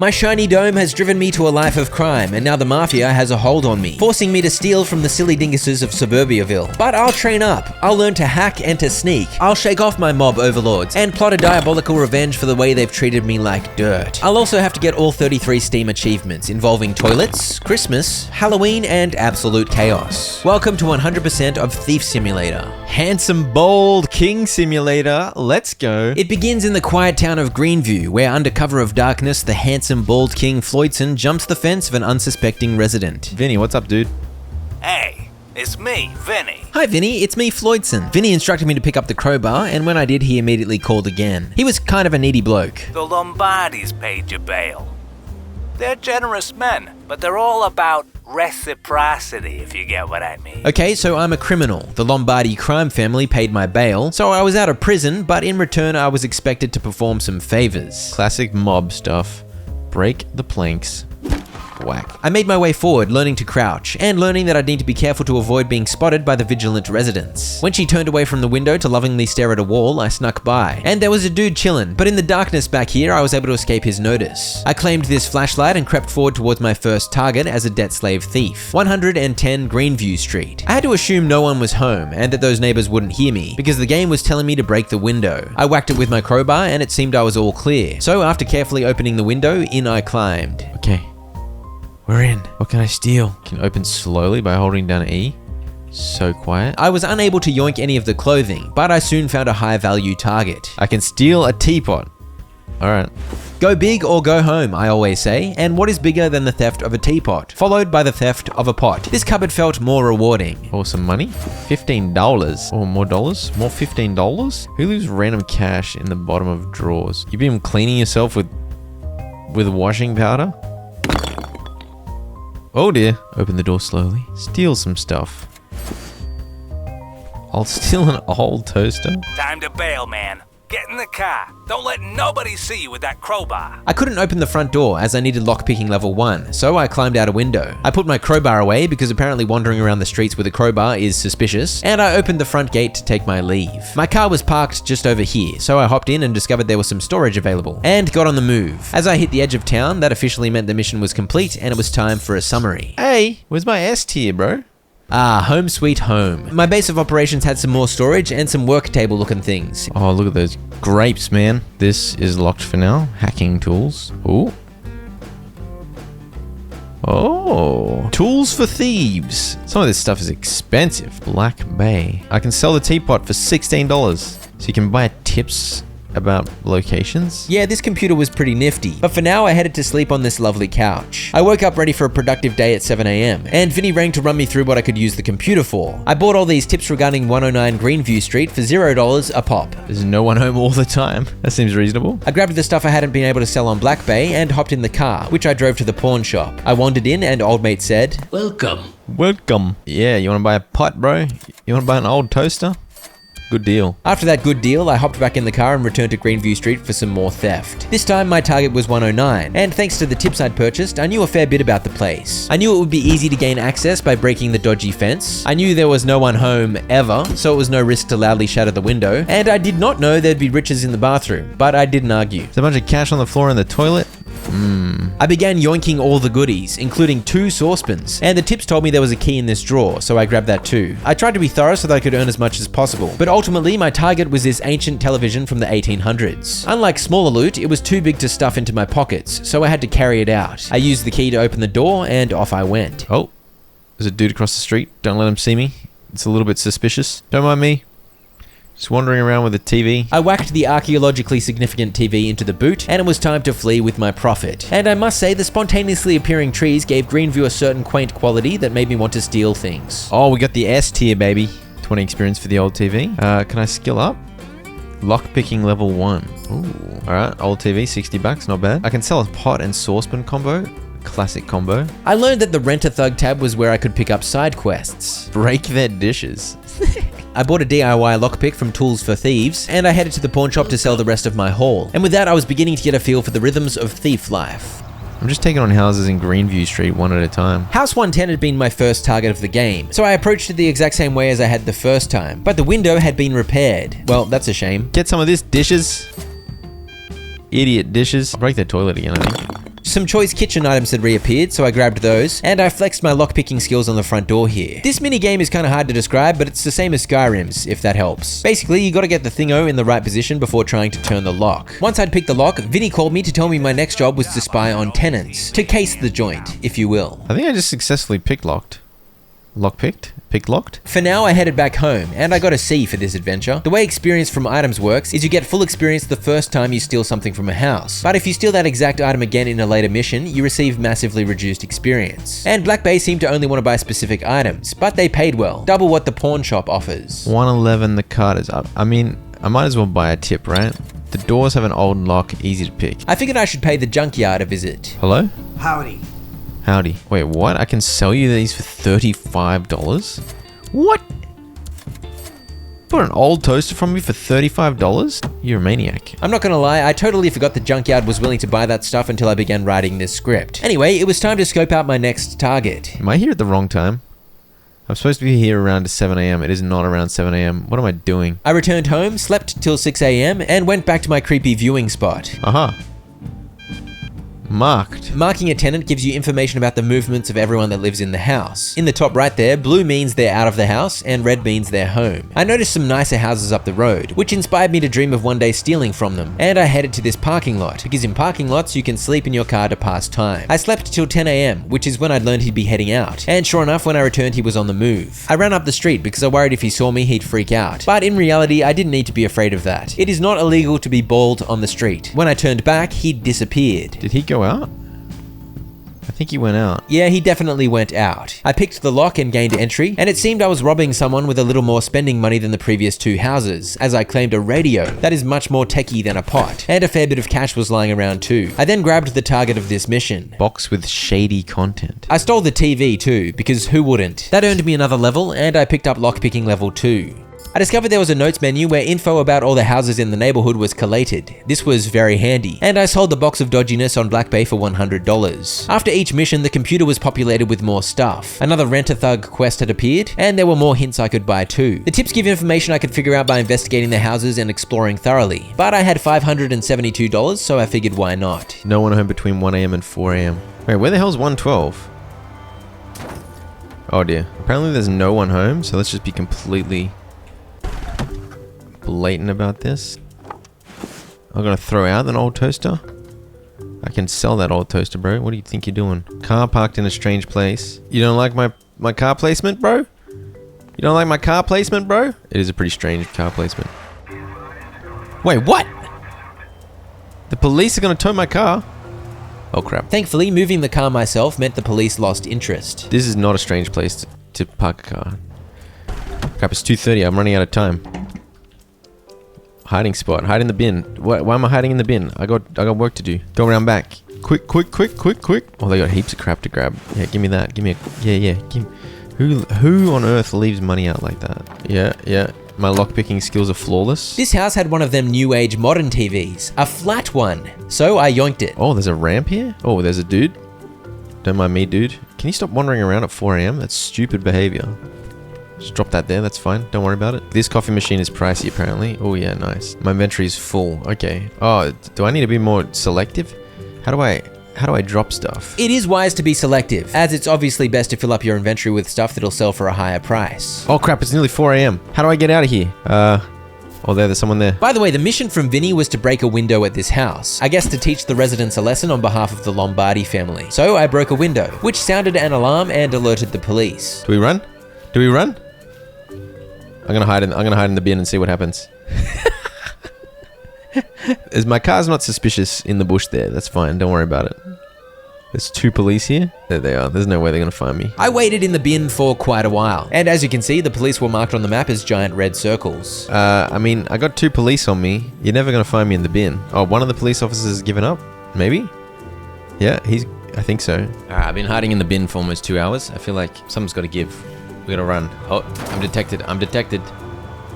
My shiny dome has driven me to a life of crime, and now the mafia has a hold on me, forcing me to steal from the silly dinguses of Suburbiaville. But I'll train up. I'll learn to hack and to sneak. I'll shake off my mob overlords and plot a diabolical revenge for the way they've treated me like dirt. I'll also have to get all 33 Steam achievements involving toilets, Christmas, Halloween, and absolute chaos. Welcome to 100% of Thief Simulator. Handsome, bold King Simulator. Let's go. It begins in the quiet town of Greenview, where under cover of darkness, the handsome bald King Floydson jumps the fence of an unsuspecting resident. Vinny, what's up, dude? Hey, it's me, Vinny. Hi Vinny, it's me, Floydson. Vinny instructed me to pick up the crowbar, and when I did, he immediately called again. He was kind of a needy bloke. The Lombardis paid your bail. They're generous men, but they're all about reciprocity, if you get what I mean. Okay, so I'm a criminal. The Lombardi crime family paid my bail, so I was out of prison, but in return I was expected to perform some favors. Classic mob stuff. Break the planks. Whack. I made my way forward, learning to crouch, and learning that I'd need to be careful to avoid being spotted by the vigilant residents. When she turned away from the window to lovingly stare at a wall, I snuck by. And there was a dude chillin', but in the darkness back here, I was able to escape his notice. I claimed this flashlight and crept forward towards my first target as a debt slave thief. 110 Greenview Street. I had to assume no one was home, and that those neighbors wouldn't hear me, because the game was telling me to break the window. I whacked it with my crowbar, and it seemed I was all clear. So after carefully opening the window, in I climbed. Okay. We're in. What can I steal? Can open slowly by holding down E. So quiet. I was unable to yoink any of the clothing, but I soon found a high value target. I can steal a teapot. Alright. Go big or go home, I always say, and what is bigger than the theft of a teapot? Followed by the theft of a pot. This cupboard felt more rewarding. Or some money? $15. Or more dollars? More $15? Who leaves random cash in the bottom of drawers? You been cleaning yourself with washing powder? Oh dear. Open the door slowly. Steal some stuff. I'll steal an old toaster. Time to bail, man. Get in the car. Don't let nobody see you with that crowbar. I couldn't open the front door as I needed lockpicking level 1, so I climbed out a window. I put my crowbar away because apparently wandering around the streets with a crowbar is suspicious, and I opened the front gate to take my leave. My car was parked just over here, so I hopped in and discovered there was some storage available, and got on the move. As I hit the edge of town, that officially meant the mission was complete and it was time for a summary. Hey, where's my S tier, bro? Ah, home sweet home. My base of operations had some more storage and some work table looking things. Oh, look at those grapes, man. This is locked for now. Hacking tools. Ooh. Oh. Tools for thieves. Some of this stuff is expensive. Black Bay. I can sell the teapot for $16. So you can buy tips about locations? Yeah, this computer was pretty nifty, but for now I headed to sleep on this lovely couch. I woke up ready for a productive day at 7 AM, and Vinny rang to run me through what I could use the computer for. I bought all these tips regarding 109 Greenview Street for $0 a pop. There's no one home all the time. That seems reasonable. I grabbed the stuff I hadn't been able to sell on Black Bay and hopped in the car, which I drove to the pawn shop. I wandered in and old mate said, "Welcome." Welcome. Yeah, you wanna buy a pot, bro? You wanna buy an old toaster? Good deal. After that good deal, I hopped back in the car and returned to Greenview Street for some more theft. This time my target was 109, and thanks to the tips I'd purchased, I knew a fair bit about the place. I knew it would be easy to gain access by breaking the dodgy fence. I knew there was no one home ever, so it was no risk to loudly shatter the window, and I did not know there'd be riches in the bathroom, but I didn't argue. There's a bunch of cash on the floor in the toilet. I began yoinking all the goodies, including 2 saucepans, and the tips told me there was a key in this drawer, so I grabbed that too. I tried to be thorough so that I could earn as much as possible, but ultimately my target was this ancient television from the 1800s. Unlike smaller loot, it was too big to stuff into my pockets, so I had to carry it out. I used the key to open the door, and off I went. Oh, there's a dude across the street. Don't let him see me. It's a little bit suspicious. Don't mind me. Just wandering around with a TV. I whacked the archaeologically significant TV into the boot, and it was time to flee with my profit. And I must say, the spontaneously appearing trees gave Greenview a certain quaint quality that made me want to steal things. Oh, we got the S tier, baby. 20 experience for the old TV. Can I skill up? Lockpicking level 1. Ooh. Alright, old TV, $60, not bad. I can sell a pot and saucepan combo. Classic combo. I learned that the Rent-A-Thug tab was where I could pick up side quests. Break their dishes. I bought a DIY lockpick from Tools for Thieves, and I headed to the pawn shop to sell the rest of my haul. And with that, I was beginning to get a feel for the rhythms of thief life. I'm just taking on houses in Greenview Street one at a time. House 110 had been my first target of the game, so I approached it the exact same way as I had the first time. But the window had been repaired. Well, that's a shame. Get some of this, dishes. Idiot dishes. I'll break their toilet again, I think. Some choice kitchen items had reappeared, so I grabbed those, and I flexed my lockpicking skills on the front door here. This mini game is kind of hard to describe, but it's the same as Skyrim's, if that helps. Basically, you gotta get the thingo in the right position before trying to turn the lock. Once I'd picked the lock, Vinny called me to tell me my next job was to spy on tenants, to case the joint, if you will. I think I just successfully picklocked. Lockpicked? Picklocked? For now, I headed back home, and I got a C for this adventure. The way experience from items works is you get full experience the first time you steal something from a house. But if you steal that exact item again in a later mission, you receive massively reduced experience. And Black Bay seemed to only want to buy specific items, but they paid well, double what the pawn shop offers. 111, the card is up. I mean, I might as well buy a tip, right? The doors have an old lock, easy to pick. I figured I should pay the junkyard a visit. Hello? Howdy. Howdy. Wait, what? I can sell you these for $35? What? Bought an old toaster from me for $35? You're a maniac. I'm not gonna lie, I totally forgot the junkyard was willing to buy that stuff until I began writing this script. Anyway, it was time to scope out my next target. Am I here at the wrong time? I'm supposed to be here around 7 a.m. It is not around 7 a.m. What am I doing? I returned home, slept till 6 a.m, and went back to my creepy viewing spot. Aha. Marked. Marking a tenant gives you information about the movements of everyone that lives in the house. In the top right there, blue means they're out of the house and red means they're home. I noticed some nicer houses up the road, which inspired me to dream of one day stealing from them, and I headed to this parking lot, because in parking lots you can sleep in your car to pass time. I slept till 10 a.m, which is when I'd learned he'd be heading out, and sure enough, when I returned he was on the move. I ran up the street because I worried if he saw me he'd freak out, but in reality I didn't need to be afraid of that. It is not illegal to be bald on the street. When I turned back, he'd disappeared. Did he go out? I think he went out. Yeah, he definitely went out. I picked the lock and gained entry, and it seemed I was robbing someone with a little more spending money than the previous two houses, as I claimed a radio that is much more techie than a pot, and a fair bit of cash was lying around too. I then grabbed the target of this mission. Box with shady content. I stole the TV too, because who wouldn't? That earned me another level, and I picked up lockpicking level 2. I discovered there was a notes menu where info about all the houses in the neighborhood was collated. This was very handy, and I sold the box of dodginess on Black Bay for $100. After each mission, the computer was populated with more stuff. Another Rent-a-Thug quest had appeared, and there were more hints I could buy too. The tips give information I could figure out by investigating the houses and exploring thoroughly, but I had $572, so I figured why not. No one home between 1 a.m. and 4 a.m. Wait, where the hell's 112? Oh dear. Apparently there's no one home, so let's just be completely blatant about this. I'm gonna throw out an old toaster. I can sell that old toaster, bro. What do you think you're doing? Car parked in a strange place. You don't like my car placement, bro? You don't like my car placement, bro? It is a pretty strange car placement. Wait, what? The police are gonna tow my car? Oh crap. Thankfully, moving the car myself meant the police lost interest. This is not a strange place to park a car. Crap, it's 2:30. I'm running out of time. Hiding spot. Hide in the bin. Why am I hiding in the bin? I got work to do. Go around back. Quick. Oh, they got heaps of crap to grab. Yeah, give me that. Give me a... Yeah. Who on earth leaves money out like that? Yeah. My lockpicking skills are flawless. This house had one of them new age modern TVs. A flat one. So I yoinked it. Oh, there's a ramp here? Oh, there's a dude. Don't mind me, dude. Can you stop wandering around at 4 a.m? That's stupid behavior. Just drop that there, that's fine. Don't worry about it. This coffee machine is pricey, apparently. Oh yeah, nice. My inventory is full. Okay. Oh, do I need to be more selective? How do I drop stuff? It is wise to be selective, as it's obviously best to fill up your inventory with stuff that'll sell for a higher price. Oh crap, it's nearly 4 a.m. How do I get out of here? Oh, there's someone there. By the way, the mission from Vinny was to break a window at this house. I guess to teach the residents a lesson on behalf of the Lombardi family. So I broke a window, which sounded an alarm and alerted the police. Do we run? I'm gonna hide in the bin and see what happens. As my car's not suspicious in the bush there, that's fine. Don't worry about it. There's 2 police here. There they are. There's no way they're gonna find me. I waited in the bin for quite a while, and as you can see, the police were marked on the map as giant red circles. I mean, I got 2 police on me. You're never gonna find me in the bin. Oh, one of the police officers has given up? Maybe? Yeah, I think so. Alright, I've been hiding in the bin for almost 2 hours. I feel like something's gotta give. We gotta run. Oh, I'm detected.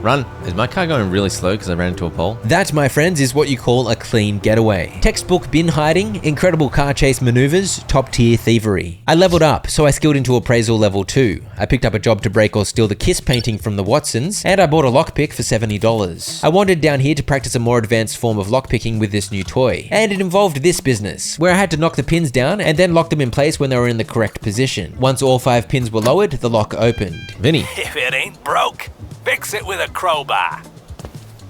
Run. Is my car going really slow because I ran into a pole? That, my friends, is what you call a clean getaway. Textbook bin hiding, incredible car chase maneuvers, top tier thievery. I leveled up, so I skilled into appraisal level 2. I picked up a job to break or steal the Kiss painting from the Watsons, and I bought a lockpick for $70. I wandered down here to practice a more advanced form of lockpicking with this new toy, and it involved this business, where I had to knock the pins down and then lock them in place when they were in the correct position. Once all 5 pins were lowered, the lock opened. Vinny. If it ain't broke, fix it with a crowbar.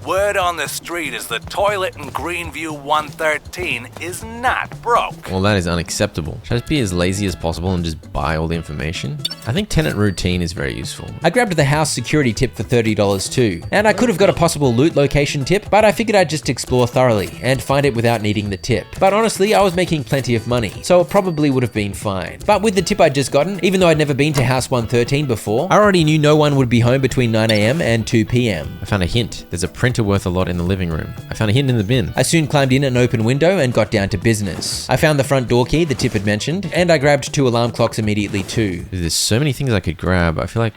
Word on the street is the toilet in Greenview 113 is not broke. Well, that is unacceptable. Should I just be as lazy as possible and just buy all the information? I think tenant routine is very useful. I grabbed the house security tip for $30 too, and I could have got a possible loot location tip, but I figured I'd just explore thoroughly and find it without needing the tip. But honestly, I was making plenty of money, so it probably would have been fine. But with the tip I'd just gotten, even though I'd never been to house 113 before, I already knew no one would be home between 9 AM and 2 PM. I found a hint. There's a printer worth a lot in the living room. I found a hint in the bin. I soon climbed in an open window and got down to business. I found the front door key the tip had mentioned, and I grabbed 2 alarm clocks immediately too. There's so many things I could grab. I feel like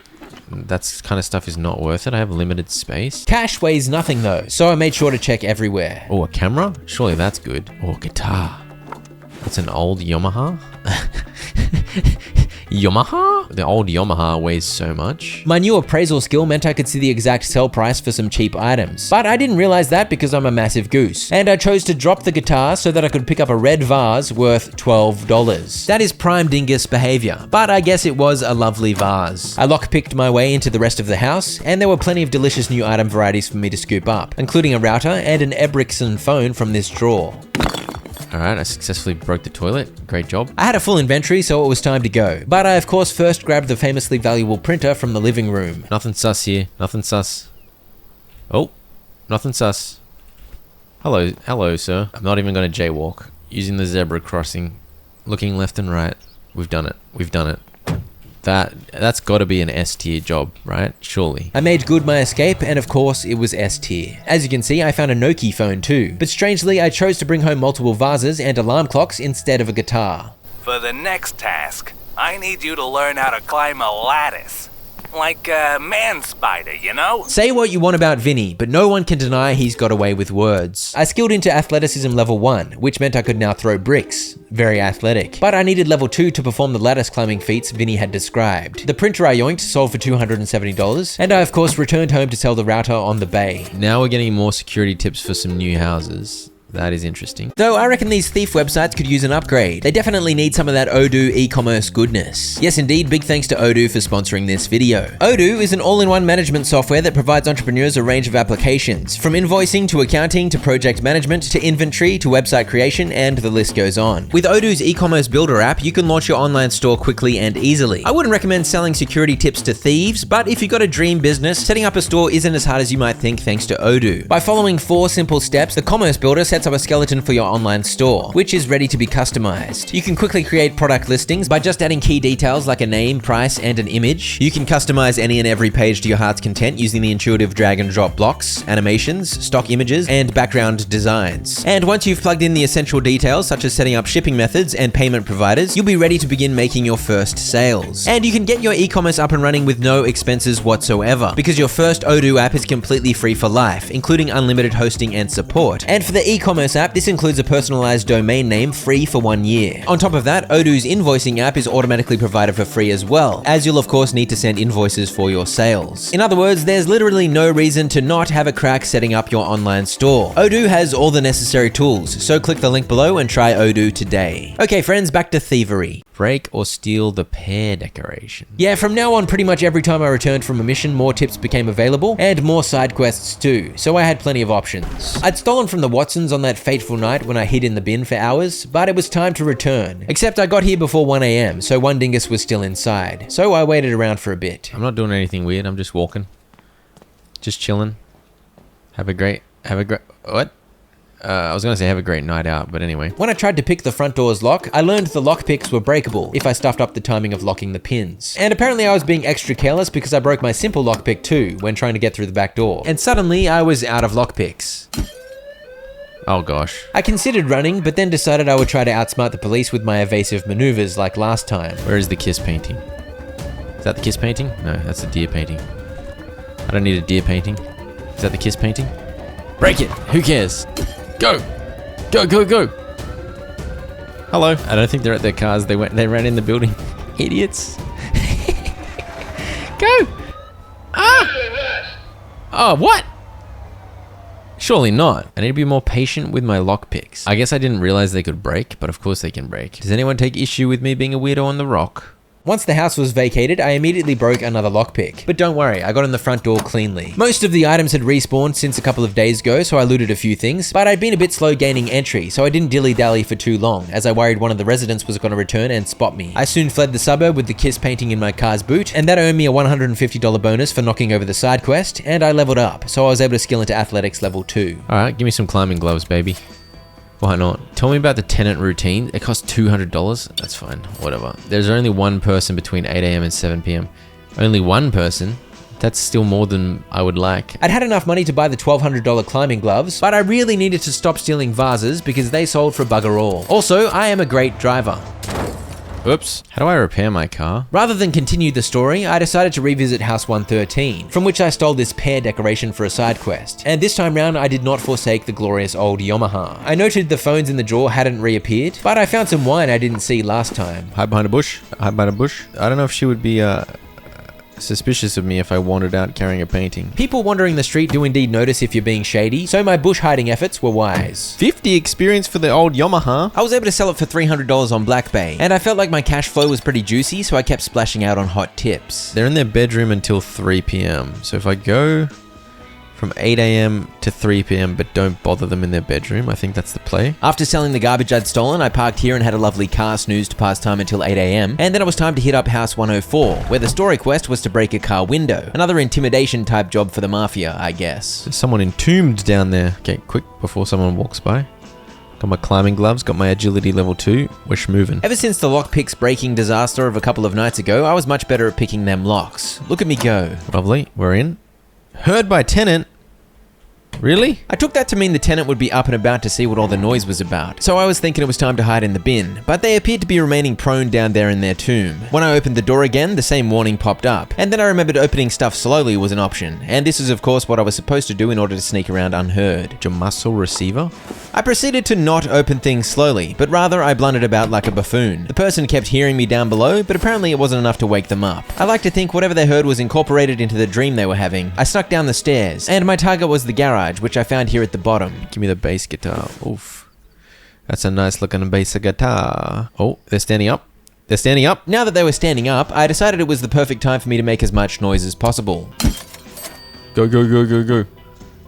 that's kind of stuff is not worth it. I have limited space. Cash weighs nothing though, so I made sure to check everywhere. Oh, a camera? Surely that's good. Oh, guitar. That's an old Yamaha? Yamaha? The old Yamaha weighs so much. My new appraisal skill meant I could see the exact sell price for some cheap items, but I didn't realize that because I'm a massive goose, and I chose to drop the guitar so that I could pick up a red vase worth $12. That is prime dingus behavior, but I guess it was a lovely vase. I lockpicked my way into the rest of the house, and there were plenty of delicious new item varieties for me to scoop up, including a router and an Ebrickson phone from this drawer. Alright, I successfully broke the toilet. Great job. I had a full inventory, so it was time to go. But I of course first grabbed the famously valuable printer from the living room. Nothing sus here. Nothing sus. Oh, nothing sus. Hello, sir. I'm not even going to jaywalk. Using the zebra crossing. Looking left and right. We've done it. We've done it. That's got to be an S tier job, right? Surely. I made good my escape, and of course it was S tier. As you can see, I found a Nokia phone too, but strangely I chose to bring home multiple vases and alarm clocks instead of a guitar. For the next task, I need you to learn how to climb a lattice. Like a man spider, you know? Say what you want about Vinny, but no one can deny he's got away with words. I skilled into athleticism level 1, which meant I could now throw bricks. Very athletic. But I needed level 2 to perform the lattice climbing feats Vinny had described. The printer I yoinked sold for $270, and I of course returned home to sell the router on the bay. Now we're getting more security tips for some new houses. That is interesting. Though I reckon these thief websites could use an upgrade. They definitely need some of that Odoo e-commerce goodness. Yes indeed, big thanks to Odoo for sponsoring this video. Odoo is an all-in-one management software that provides entrepreneurs a range of applications, from invoicing to accounting to project management to inventory to website creation, and the list goes on. With Odoo's e-commerce builder app, you can launch your online store quickly and easily. I wouldn't recommend selling security tips to thieves, but if you've got a dream business, setting up a store isn't as hard as you might think thanks to Odoo. By following 4 simple steps, the commerce builder sets up a skeleton for your online store, which is ready to be customized. You can quickly create product listings by just adding key details like a name, price, and an image. You can customize any and every page to your heart's content using the intuitive drag and drop blocks, animations, stock images, and background designs. And once you've plugged in the essential details such as setting up shipping methods and payment providers, you'll be ready to begin making your first sales. And you can get your e-commerce up and running with no expenses whatsoever, because your first Odoo app is completely free for life, including unlimited hosting and support. And for the e-commerce app, this includes a personalized domain name free for 1 year. On top of that, Odoo's invoicing app is automatically provided for free as well, as you'll of course need to send invoices for your sales. In other words, there's literally no reason to not have a crack setting up your online store. Odoo has all the necessary tools, so click the link below and try Odoo today. Okay friends, back to thievery. Break or steal the pear decoration. Yeah, from now on, pretty much every time I returned from a mission, more tips became available, and more side quests too, so I had plenty of options. I'd stolen from the Watsons on that fateful night when I hid in the bin for hours, but it was time to return. Except I got here before 1 AM, so one dingus was still inside, so I waited around for a bit. I'm not doing anything weird, I'm just walking. Just chilling. What? I was gonna say have a great night out, but anyway. When I tried to pick the front door's lock, I learned the lockpicks were breakable if I stuffed up the timing of locking the pins. And apparently I was being extra careless because I broke my simple lockpick too when trying to get through the back door. And suddenly I was out of lockpicks. Oh gosh. I considered running, but then decided I would try to outsmart the police with my evasive maneuvers like last time. Where is the kiss painting? Is that the kiss painting? No, that's the deer painting. I don't need a deer painting. Is that the kiss painting? Break it. Who cares? Go. Go, go, go. Hello. I don't think they're at their cars. They ran in the building. Idiots. Go. Ah. Oh, what? Surely not. I need to be more patient with my lockpicks. I guess I didn't realize they could break, but of course they can break. Does anyone take issue with me being a weirdo on the rock? Once the house was vacated, I immediately broke another lockpick. But don't worry, I got in the front door cleanly. Most of the items had respawned since a couple of days ago, so I looted a few things, but I'd been a bit slow gaining entry, so I didn't dilly-dally for too long, as I worried one of the residents was going to return and spot me. I soon fled the suburb with the kiss painting in my car's boot, and that earned me a $150 bonus for knocking over the side quest, and I leveled up, so I was able to skill into athletics level 2. Alright, give me some climbing gloves, baby. Why not? Tell me about the tenant routine. It costs $200. That's fine. Whatever. There's only one person between 8 AM and 7 PM. Only one person? That's still more than I would like. I'd had enough money to buy the $1,200 climbing gloves, but I really needed to stop stealing vases because they sold for bugger all. Also, I am a great driver. Oops. How do I repair my car? Rather than continue the story, I decided to revisit House 113, from which I stole this pear decoration for a side quest. And this time round, I did not forsake the glorious old Yamaha. I noted the phones in the drawer hadn't reappeared, but I found some wine I didn't see last time. Hide behind a bush. Hide behind a bush. I don't know if she would be suspicious of me if I wandered out carrying a painting. People wandering the street do indeed notice if you're being shady, so my bush hiding efforts were wise. 50 experience for the old Yamaha. I was able to sell it for $300 on Black Bay, and I felt like my cash flow was pretty juicy, so I kept splashing out on hot tips. They're in their bedroom until 3 PM. So if I go from 8 AM to 3 PM, but don't bother them in their bedroom, I think that's the play. After selling the garbage I'd stolen, I parked here and had a lovely car snooze to pass time until 8 AM, and then it was time to hit up House 104, where the story quest was to break a car window. Another intimidation type job for the mafia, I guess. There's someone entombed down there. Okay, quick, before someone walks by. Got my climbing gloves, got my agility level 2. We're schmoving. Ever since the lockpicks breaking disaster of a couple of nights ago, I was much better at picking them locks. Look at me go. Lovely, we're in. Heard by tenant. Really? I took that to mean the tenant would be up and about to see what all the noise was about, so I was thinking it was time to hide in the bin, but they appeared to be remaining prone down there in their tomb. When I opened the door again, the same warning popped up, and then I remembered opening stuff slowly was an option, and this is of course what I was supposed to do in order to sneak around unheard. Your muscle receiver? I proceeded to not open things slowly, but rather I blundered about like a buffoon. The person kept hearing me down below, but apparently it wasn't enough to wake them up. I like to think whatever they heard was incorporated into the dream they were having. I snuck down the stairs, and my target was the garage, which I found here at the bottom. Give me the bass guitar. Oof. That's a nice looking bass guitar. Oh, they're standing up. They're standing up. Now that they were standing up, I decided it was the perfect time for me to make as much noise as possible. Go, go, go, go, go.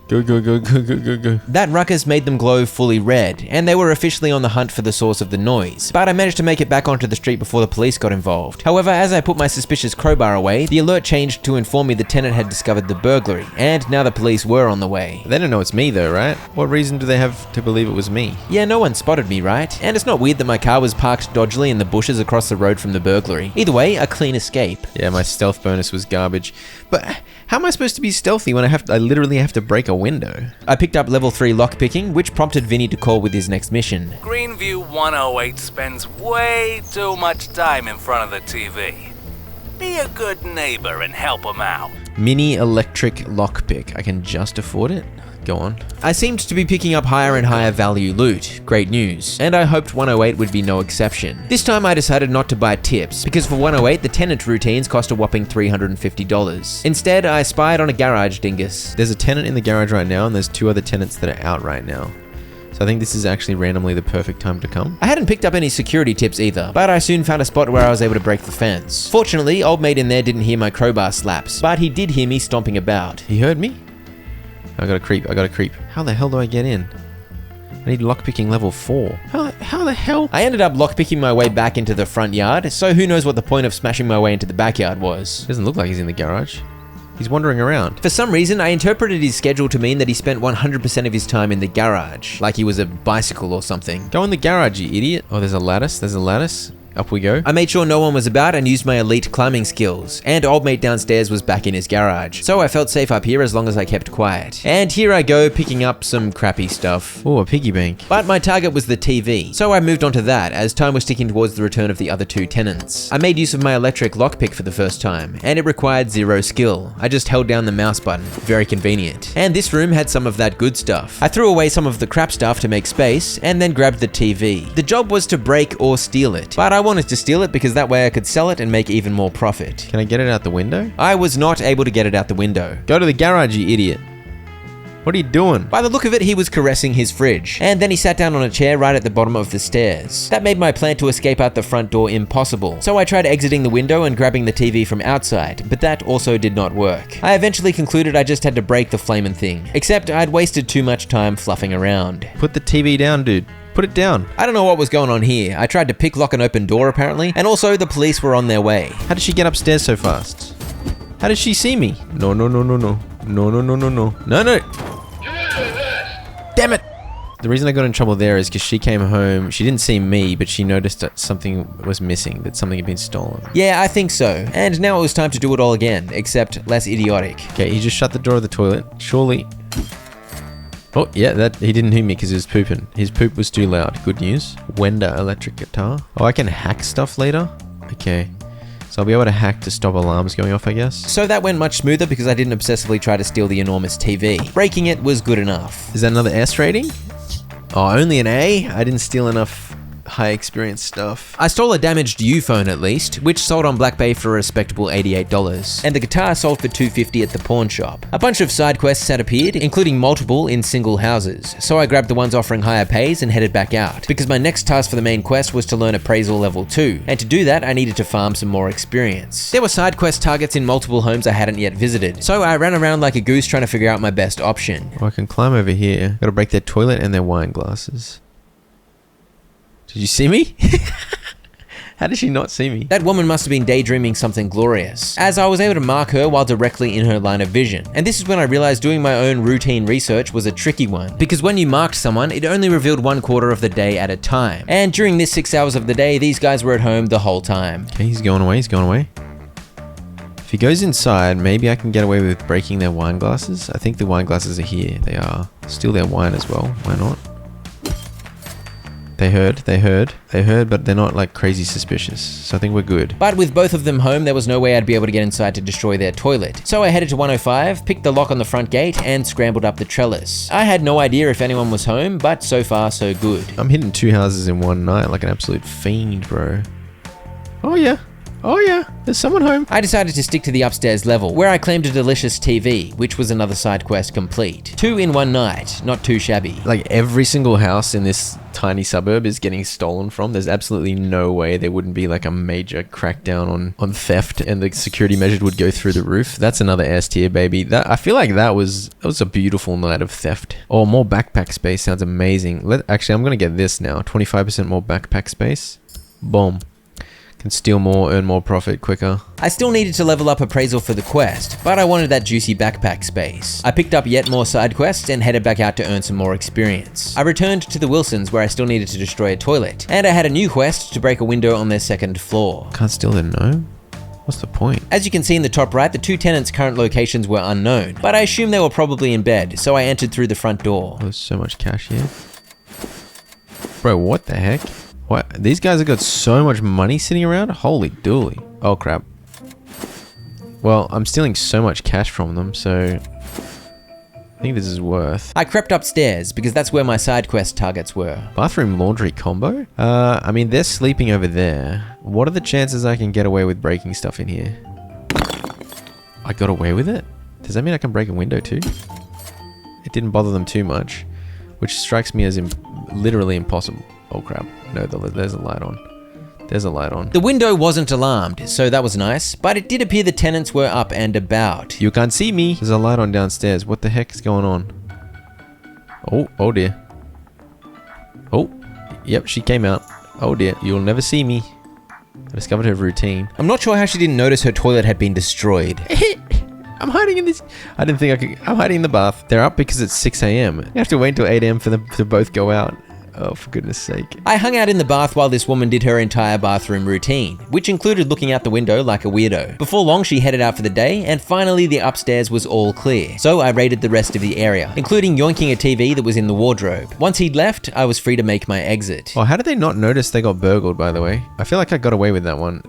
Go, go, go, go, go, go, go. That ruckus made them glow fully red, and they were officially on the hunt for the source of the noise, but I managed to make it back onto the street before the police got involved. However, as I put my suspicious crowbar away, the alert changed to inform me the tenant had discovered the burglary, and now the police were on the way. They don't know it's me though, right? What reason do they have to believe it was me? Yeah, no one spotted me, right? And it's not weird that my car was parked dodgily in the bushes across the road from the burglary. Either way, a clean escape. Yeah, my stealth bonus was garbage. But how am I supposed to be stealthy when I literally have to break a window? I picked up level 3 lockpicking, which prompted Vinny to call with his next mission. Greenview 108 spends way too much time in front of the TV. Be a good neighbor and help him out. Mini electric lockpick. I can just afford it? Go on. I seemed to be picking up higher and higher value loot. Great news. And I hoped 108 would be no exception. This time I decided not to buy tips, because for 108 the tenant routines cost a whopping $350. Instead, I spied on a garage dingus. There's a tenant in the garage right now, and there's 2 other tenants that are out right now. So I think this is actually randomly the perfect time to come. I hadn't picked up any security tips either, but I soon found a spot where I was able to break the fence. Fortunately, old mate in there didn't hear my crowbar slaps, but he did hear me stomping about. He heard me? I gotta creep, I gotta creep. How the hell do I get in? I need lockpicking level 4. How the hell? I ended up lockpicking my way back into the front yard, so who knows what the point of smashing my way into the backyard was. Doesn't look like he's in the garage. He's wandering around. For some reason, I interpreted his schedule to mean that he spent 100% of his time in the garage, like he was a bicycle or something. Go in the garage, you idiot. Oh, there's a lattice, there's a lattice. up we go. I made sure no one was about and used my elite climbing skills, and old mate downstairs was back in his garage, so I felt safe up here as long as I kept quiet. And here I go picking up some crappy stuff. Oh, a piggy bank. But my target was the TV, so I moved on to that as time was ticking towards the return of the other two tenants. I made use of my electric lockpick for the first time, and it required zero skill. I just held down the mouse button, very convenient. And this room had some of that good stuff. I threw away some of the crap stuff to make space, and then grabbed the TV. The job was to break or steal it, but I wanted to steal it because that way I could sell it and make even more profit. Can I get it out the window? I was not able to get it out the window. Go to the garage, you idiot. What are you doing? By the look of it, he was caressing his fridge, and then he sat down on a chair right at the bottom of the stairs. That made my plan to escape out the front door impossible, so I tried exiting the window and grabbing the TV from outside, but that also did not work. I eventually concluded I just had to break the flamin' thing, except I'd wasted too much time fluffing around. Put the TV down, dude. Put it down. I don't know what was going on here. I tried to pick lock an open door apparently, and also the police were on their way. How did she get upstairs so fast? How did she see me? No, no, no, no, no. No, no, no, no, no. No, no. Damn it! The reason I got in trouble there is because she came home, she didn't see me, but she noticed that something was missing, that something had been stolen. Yeah, I think so. And now it was time to do it all again, except less idiotic. Okay, he just shut the door of the toilet. Surely... Oh, yeah, that he didn't hear me because he was pooping. His poop was too loud. Good news. Wender electric guitar. Oh, I can hack stuff later? Okay. So I'll be able to hack to stop alarms going off, I guess. So that went much smoother because I didn't obsessively try to steal the enormous TV. Breaking it was good enough. Is that another S rating? Oh, only an A? I didn't steal enough high experience stuff. I stole a damaged U phone at least, which sold on Black Bay for a respectable $88. And the guitar sold for $250 at the pawn shop. A bunch of side quests had appeared, including multiple in single houses. So I grabbed the ones offering higher pays and headed back out, because my next task for the main quest was to learn appraisal level 2. And to do that, I needed to farm some more experience. There were side quest targets in multiple homes I hadn't yet visited, so I ran around like a goose trying to figure out my best option. Oh, I can climb over here. Gotta break their toilet and their wine glasses. Did you see me? How did she not see me? That woman must have been daydreaming something glorious, as I was able to mark her while directly in her line of vision. And this is when I realized doing my own routine research was a tricky one, because when you marked someone, it only revealed 1/4 of the day at a time. And during this 6 hours of the day, these guys were at home the whole time. Okay, he's going away, he's going away. If he goes inside, maybe I can get away with breaking their wine glasses. I think the wine glasses are here. They are. Steal their wine as well. Why not? They heard, but they're not like crazy suspicious. So I think we're good. But with both of them home, there was no way I'd be able to get inside to destroy their toilet. So I headed to 105, picked the lock on the front gate, and scrambled up the trellis. I had no idea if anyone was home, but so far so good. I'm hitting 2 houses in one night like an absolute fiend, bro. Oh yeah. Oh yeah, there's someone home. I decided to stick to the upstairs level, where I claimed a delicious TV, which was another side quest complete. 2 in one night, not too shabby. Like every single house in this tiny suburb is getting stolen from. There's absolutely no way there wouldn't be like a major crackdown on theft and the security measures would go through the roof. That's another S tier, baby. I feel like that was a beautiful night of theft. Oh, more backpack space sounds amazing. Actually, I'm gonna get this now. 25% more backpack space. Boom. Can steal more, earn more profit quicker. I still needed to level up appraisal for the quest, but I wanted that juicy backpack space. I picked up yet more side quests and headed back out to earn some more experience. I returned to the Wilsons where I still needed to destroy a toilet, and I had a new quest to break a window on their 2nd floor. Can't steal their no? What's the point? As you can see in the top right, the 2 tenants' current locations were unknown, but I assume they were probably in bed, so I entered through the front door. Oh, there's so much cash here. Bro, what the heck? What? These guys have got so much money sitting around? Holy dooly. Oh, crap. Well, I'm stealing so much cash from them, so I think this is worth. I crept upstairs because that's where my side quest targets were. Bathroom laundry combo? I mean, they're sleeping over there. What are the chances I can get away with breaking stuff in here? I got away with it? Does that mean I can break a window too? It didn't bother them too much, which strikes me as literally impossible. Oh crap. No, there's a light on. There's a light on. The window wasn't alarmed, so that was nice, but it did appear the tenants were up and about. You can't see me. There's a light on downstairs. What the heck is going on? Oh dear. Oh, yep, she came out. Oh dear, you'll never see me. I discovered her routine. I'm not sure how she didn't notice her toilet had been destroyed. I'm hiding in this. I didn't think I could. I'm hiding in the bath. They're up because it's 6 a.m. You have to wait until 8 a.m. for them to both go out. Oh, for goodness sake. I hung out in the bath while this woman did her entire bathroom routine, which included looking out the window like a weirdo. Before long, she headed out for the day, and finally the upstairs was all clear. So I raided the rest of the area, including yoinking a TV that was in the wardrobe. Once he'd left, I was free to make my exit. Oh, how did they not notice they got burgled, by the way? I feel like I got away with that one.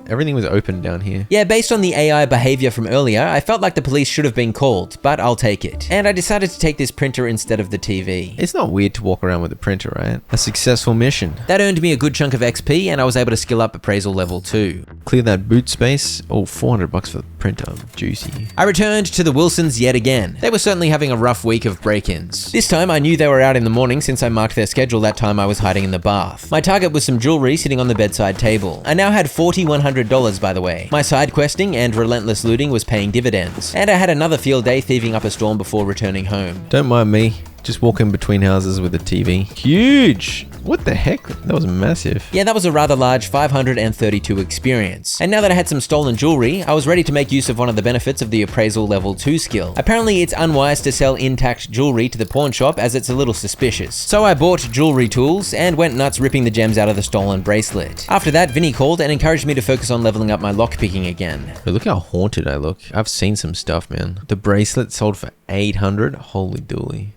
Everything was open down here. Yeah, based on the AI behavior from earlier, I felt like the police should have been called, but I'll take it. And I decided to take this printer instead of the TV. It's not weird to walk around with a printer, right? A successful mission. That earned me a good chunk of XP, and I was able to skill up appraisal level 2. Clear that boot space. Oh, $400 for the printer. Juicy. I returned to the Wilsons yet again. They were certainly having a rough week of break-ins. This time I knew they were out in the morning since I marked their schedule that time I was hiding in the bath. My target was some jewelry sitting on the bedside table. I now had $4,100, by the way. My side questing and relentless looting was paying dividends, and I had another field day thieving up a storm before returning home. Don't mind me. Just walking between houses with a TV. Huge! What the heck? That was massive. Yeah, that was a rather large 532 experience. And now that I had some stolen jewelry, I was ready to make use of one of the benefits of the appraisal level 2 skill. Apparently it's unwise to sell intact jewelry to the pawn shop as it's a little suspicious. So I bought jewelry tools and went nuts ripping the gems out of the stolen bracelet. After that, Vinny called and encouraged me to focus on leveling up my lockpicking again. But look how haunted I look. I've seen some stuff, man. The bracelet sold for $800. Holy dooly.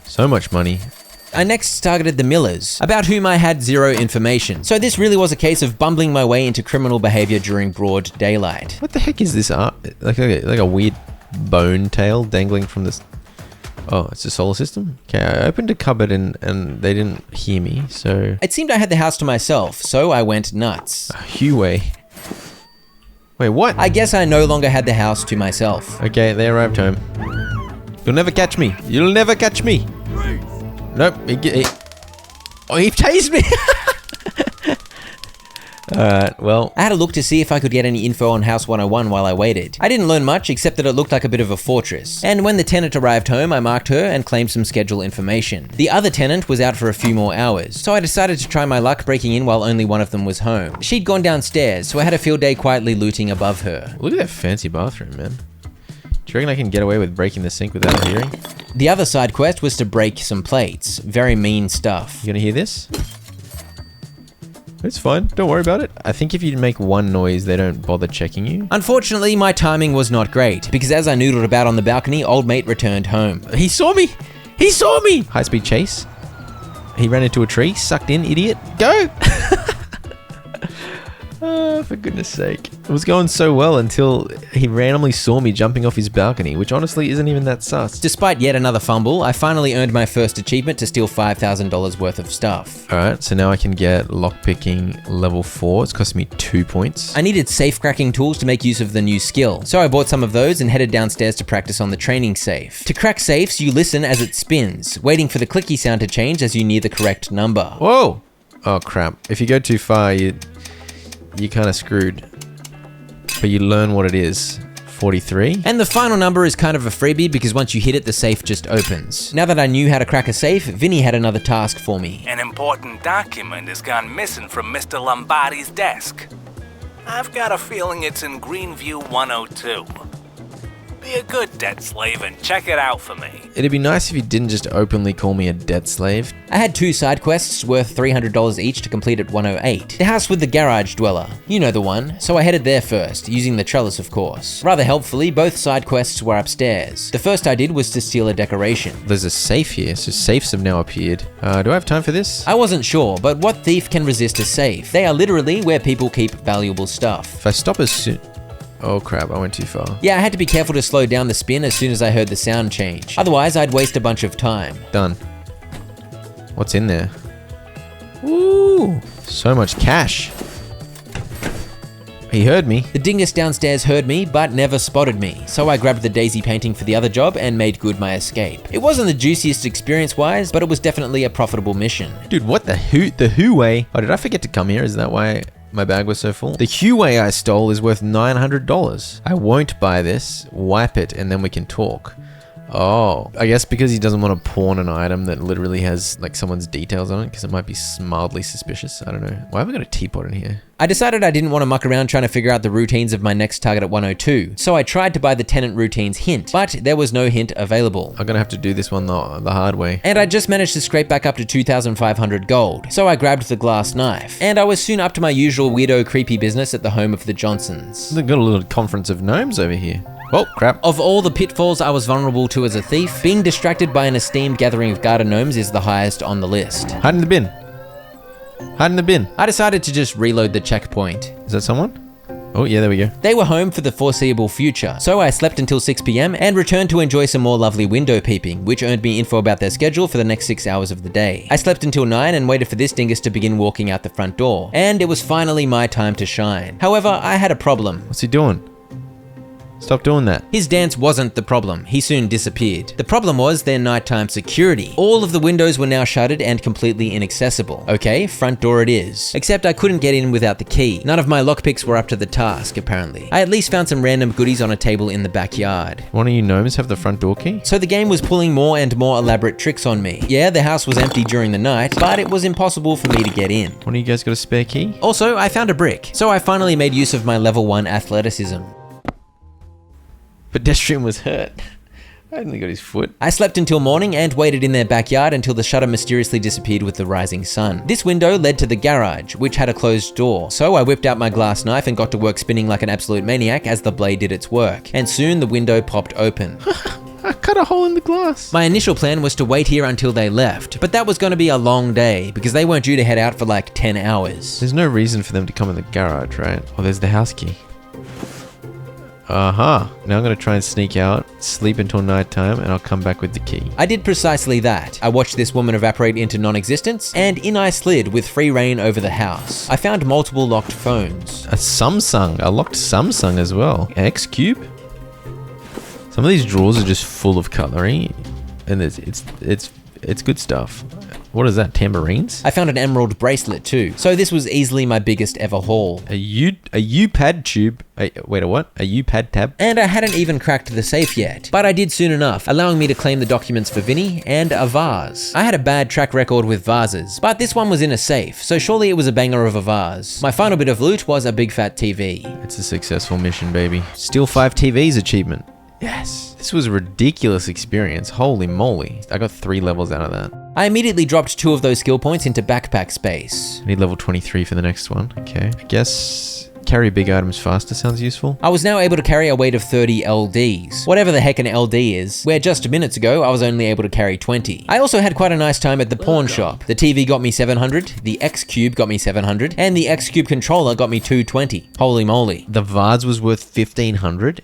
So much money. I next targeted the Millers, about whom I had zero information. So this really was a case of bumbling my way into criminal behavior during broad daylight. What the heck is this art? Like a weird bone tail dangling from this... Oh, it's a solar system? Okay, I opened a cupboard and they didn't hear me, so... It seemed I had the house to myself, so I went nuts. Huey. Wait, what? I guess I no longer had the house to myself. Okay, they arrived home. You'll never catch me. You'll never catch me. Nope. He tased me. Alright, well. I had a look to see if I could get any info on House 101 while I waited. I didn't learn much except that it looked like a bit of a fortress. And when the tenant arrived home, I marked her and claimed some schedule information. The other tenant was out for a few more hours, so I decided to try my luck breaking in while only one of them was home. She'd gone downstairs, so I had a field day quietly looting above her. Look at that fancy bathroom, man. Do you reckon I can get away with breaking the sink without her hearing? The other side quest was to break some plates. Very mean stuff. You gonna hear this? It's fine, don't worry about it. I think if you make one noise, they don't bother checking you. Unfortunately, my timing was not great, because as I noodled about on the balcony, old mate returned home. He saw me! He saw me! High-speed chase. He ran into a tree, sucked in, idiot. Go! Oh, for goodness sake. It was going so well until he randomly saw me jumping off his balcony, which honestly isn't even that sus. Despite yet another fumble, I finally earned my first achievement to steal $5,000 worth of stuff. Alright, so now I can get lockpicking level 4. It's costing me 2 points. I needed safe cracking tools to make use of the new skill, so I bought some of those and headed downstairs to practice on the training safe. To crack safes, you listen as it spins, waiting for the clicky sound to change as you near the correct number. Whoa! Oh crap. If you go too far, you're kind of screwed. But you learn what it is. 43. And the final number is kind of a freebie because once you hit it, the safe just opens. Now that I knew how to crack a safe, Vinny had another task for me. An important document has gone missing from Mr. Lombardi's desk. I've got a feeling it's in Greenview 102. Be a good debt slave and check it out for me. It'd be nice if you didn't just openly call me a debt slave. I had 2 side quests worth $300 each to complete at 108. The house with the garage dweller. You know the one. So I headed there first, using the trellis of course. Rather helpfully, both side quests were upstairs. The first I did was to steal a decoration. There's a safe here, so safes have now appeared. Do I have time for this? I wasn't sure, but what thief can resist a safe? They are literally where people keep valuable stuff. If I stop as soon... Oh crap, I went too far. Yeah, I had to be careful to slow down the spin as soon as I heard the sound change. Otherwise, I'd waste a bunch of time. Done. What's in there? Ooh, so much cash. He heard me. The dingus downstairs heard me, but never spotted me, so I grabbed the daisy painting for the other job and made good my escape. It wasn't the juiciest experience-wise, but it was definitely a profitable mission. Dude, what the Huey? Oh, did I forget to come here? Is that why my bag was so full? The Huey I stole is worth $900. I won't buy this. Wipe it, and then we can talk. Oh, I guess because he doesn't want to pawn an item that literally has like someone's details on it, because it might be mildly suspicious. I don't know. Why have I got a teapot in here? I decided I didn't want to muck around trying to figure out the routines of my next target at 102, so I tried to buy the tenant routines hint, but there was no hint available. I'm gonna have to do this one the hard way. And I just managed to scrape back up to 2,500 gold, so I grabbed the glass knife, and I was soon up to my usual weirdo creepy business at the home of the Johnsons. They've got a little conference of gnomes over here. Oh, crap. Of all the pitfalls I was vulnerable to as a thief, being distracted by an esteemed gathering of garden gnomes is the highest on the list. Hide in the bin. Hide in the bin. I decided to just reload the checkpoint. Is that someone? Oh, yeah, there we go. They were home for the foreseeable future, so I slept until 6 PM and returned to enjoy some more lovely window peeping, which earned me info about their schedule for the next 6 hours of the day. I slept until 9 and waited for this dingus to begin walking out the front door, and it was finally my time to shine. However, I had a problem. What's he doing? Stop doing that. His dance wasn't the problem, he soon disappeared. The problem was their nighttime security. All of the windows were now shuttered and completely inaccessible. Okay, front door it is. Except I couldn't get in without the key. None of my lockpicks were up to the task, apparently. I at least found some random goodies on a table in the backyard. One of you gnomes have the front door key? So the game was pulling more and more elaborate tricks on me. Yeah, the house was empty during the night, but it was impossible for me to get in. One of you guys got a spare key? Also, I found a brick, so I finally made use of my level 1 athleticism. Pedestrian was hurt. I only got his foot. I slept until morning and waited in their backyard until the shutter mysteriously disappeared with the rising sun. This window led to the garage, which had a closed door. So I whipped out my glass knife and got to work spinning like an absolute maniac as the blade did its work. And soon the window popped open. I cut a hole in the glass. My initial plan was to wait here until they left, but that was going to be a long day because they weren't due to head out for like 10 hours. There's no reason for them to come in the garage, right? Oh, there's the house key. Now I'm gonna try and sneak out, sleep until nighttime, and I'll come back with the key. I did precisely that. I watched this woman evaporate into non-existence, and in I slid with free reign over the house. I found multiple locked phones. A Samsung, a locked Samsung as well. X Cube. Some of these drawers are just full of cutlery, and it's good stuff. What is that, tambourines? I found an emerald bracelet too, so this was easily my biggest ever haul. A U-pad tube. Wait, a what? A U-pad tab? And I hadn't even cracked the safe yet, but I did soon enough, allowing me to claim the documents for Vinny and a vase. I had a bad track record with vases, but this one was in a safe, so surely it was a banger of a vase. My final bit of loot was a big fat TV. It's a successful mission, baby. Steal 5 TVs achievement. Yes. This was a ridiculous experience. Holy moly. I got 3 levels out of that. I immediately dropped 2 of those skill points into backpack space. I need level 23 for the next one. Okay. I guess carry big items faster sounds useful. I was now able to carry a weight of 30 LDs. Whatever the heck an LD is, where just minutes ago I was only able to carry 20. I also had quite a nice time at the pawn shop. The TV got me 700, the X Cube got me 700, and the X Cube controller got me 220. Holy moly. The vase was worth 1,500.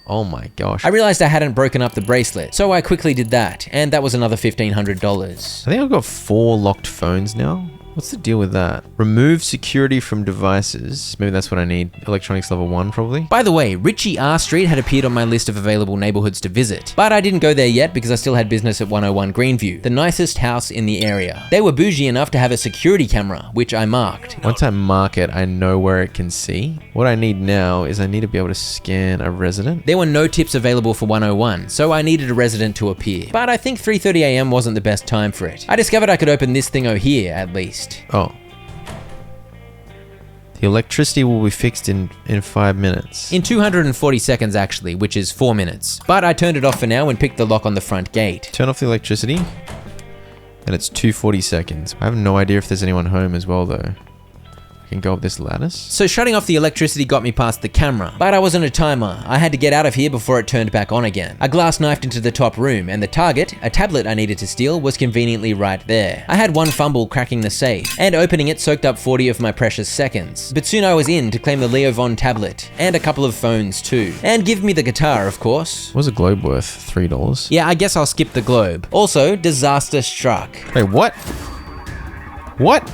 Oh my gosh. I realized I hadn't broken up the bracelet, so I quickly did that, and that was another $1,500. I think I've got 4 locked phones now. What's the deal with that? Remove security from devices. Maybe that's what I need. Electronics level 1 probably. By the way, Richie R Street had appeared on my list of available neighborhoods to visit, but I didn't go there yet because I still had business at 101 Greenview, the nicest house in the area. They were bougie enough to have a security camera, which I marked. Once I mark it, I know where it can see. What I need now is I need to be able to scan a resident. There were no tips available for 101, so I needed a resident to appear. But I think 3:30 AM wasn't the best time for it. I discovered I could open this thingo here, at least. Oh. The electricity will be fixed in 5 minutes. In 240 seconds actually, which is 4 minutes. But I turned it off for now and picked the lock on the front gate. Turn off the electricity. And it's 240 seconds. I have no idea if there's anyone home as well though. I can go up this lattice. So shutting off the electricity got me past the camera, but I wasn't a timer. I had to get out of here before it turned back on again. I glass knifed into the top room and the target, a tablet I needed to steal, was conveniently right there. I had one fumble cracking the safe, and opening it soaked up 40 of my precious seconds. But soon I was in to claim the Leo Von tablet, and a couple of phones too. And give me the guitar, of course. What was a globe worth? $3? Yeah, I guess I'll skip the globe. Also, disaster struck. Wait, what? What?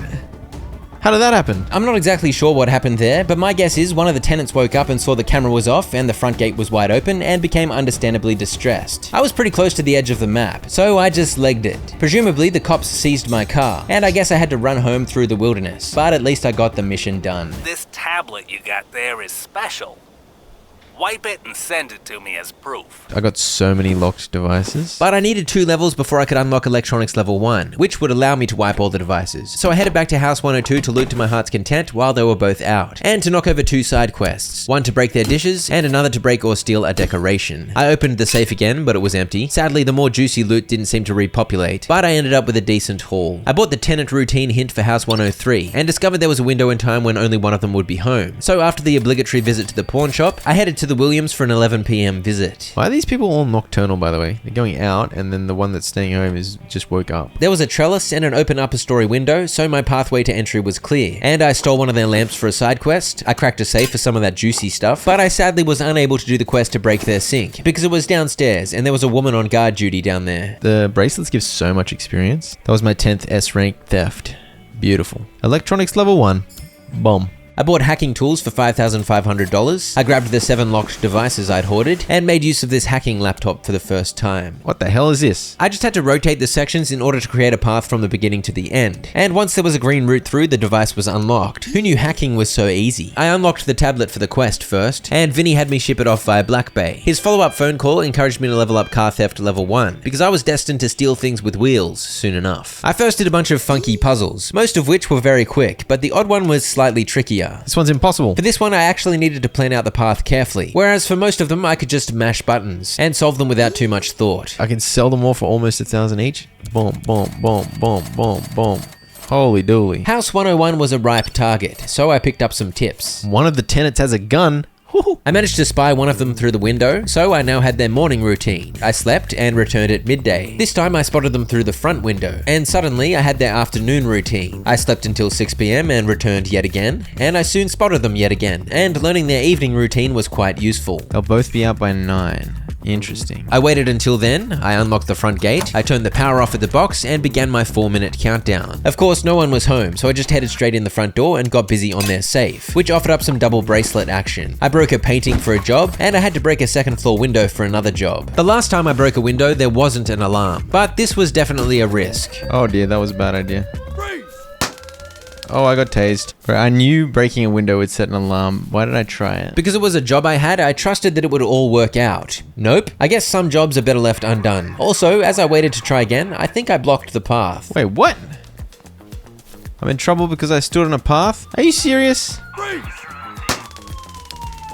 How did that happen? I'm not exactly sure what happened there, but my guess is one of the tenants woke up and saw the camera was off and the front gate was wide open and became understandably distressed. I was pretty close to the edge of the map, so I just legged it. Presumably the cops seized my car, and I guess I had to run home through the wilderness, but at least I got the mission done. This tablet you got there is special. wipe it and send it to me as proof. I got so many locked devices. But I needed 2 levels before I could unlock electronics level 1, which would allow me to wipe all the devices. So I headed back to House 102 to loot to my heart's content while they were both out, and to knock over 2 side quests, one to break their dishes and another to break or steal a decoration. I opened the safe again, but it was empty. Sadly, the more juicy loot didn't seem to repopulate, but I ended up with a decent haul. I bought the tenant routine hint for House 103 and discovered there was a window in time when only one of them would be home. So after the obligatory visit to the pawn shop, I headed to the Williams for an 11 PM visit. Why are these people all nocturnal, by the way? They're going out, and then the one that's staying home is just woke up. There was a trellis and an open upper story window, so my pathway to entry was clear, and I stole one of their lamps for a side quest. I cracked a safe for some of that juicy stuff, but I sadly was unable to do the quest to break their sink, because it was downstairs, and there was a woman on guard duty down there. The bracelets give so much experience. That was my 10th S rank theft. Beautiful. Electronics level 1. Bomb. I bought hacking tools for $5,500. I grabbed the 7 locked devices I'd hoarded and made use of this hacking laptop for the first time. What the hell is this? I just had to rotate the sections in order to create a path from the beginning to the end. And once there was a green route through, the device was unlocked. Who knew hacking was so easy? I unlocked the tablet for the quest first, and Vinny had me ship it off via Black Bay. His follow-up phone call encouraged me to level up car theft level 1, because I was destined to steal things with wheels soon enough. I first did a bunch of funky puzzles, most of which were very quick, but the odd one was slightly trickier. This one's impossible. For this one, I actually needed to plan out the path carefully, whereas for most of them, I could just mash buttons and solve them without too much thought. I can sell them all for almost 1,000 each. Boom, boom, boom, boom, boom, boom. Holy dooly. House 101 was a ripe target, so I picked up some tips. One of the tenants has a gun. I managed to spy one of them through the window, so I now had their morning routine. I slept and returned at midday. This time I spotted them through the front window, and suddenly I had their afternoon routine. I slept until 6 PM and returned yet again, and I soon spotted them yet again, and learning their evening routine was quite useful. They'll both be out by 9. Interesting. I waited until then, I unlocked the front gate, I turned the power off at the box, and began my 4-minute countdown. Of course, no one was home, so I just headed straight in the front door and got busy on their safe, which offered up some double bracelet action. I broke a painting for a job, and I had to break a 2nd floor window for another job. The last time I broke a window, there wasn't an alarm, but this was definitely a risk. Oh dear, that was a bad idea. Oh, I got tased. I knew breaking a window would set an alarm. Why did I try it? Because it was a job I had, I trusted that it would all work out. Nope. I guess some jobs are better left undone. Also, as I waited to try again, I think I blocked the path. Wait, what? I'm in trouble because I stood on a path? Are you serious?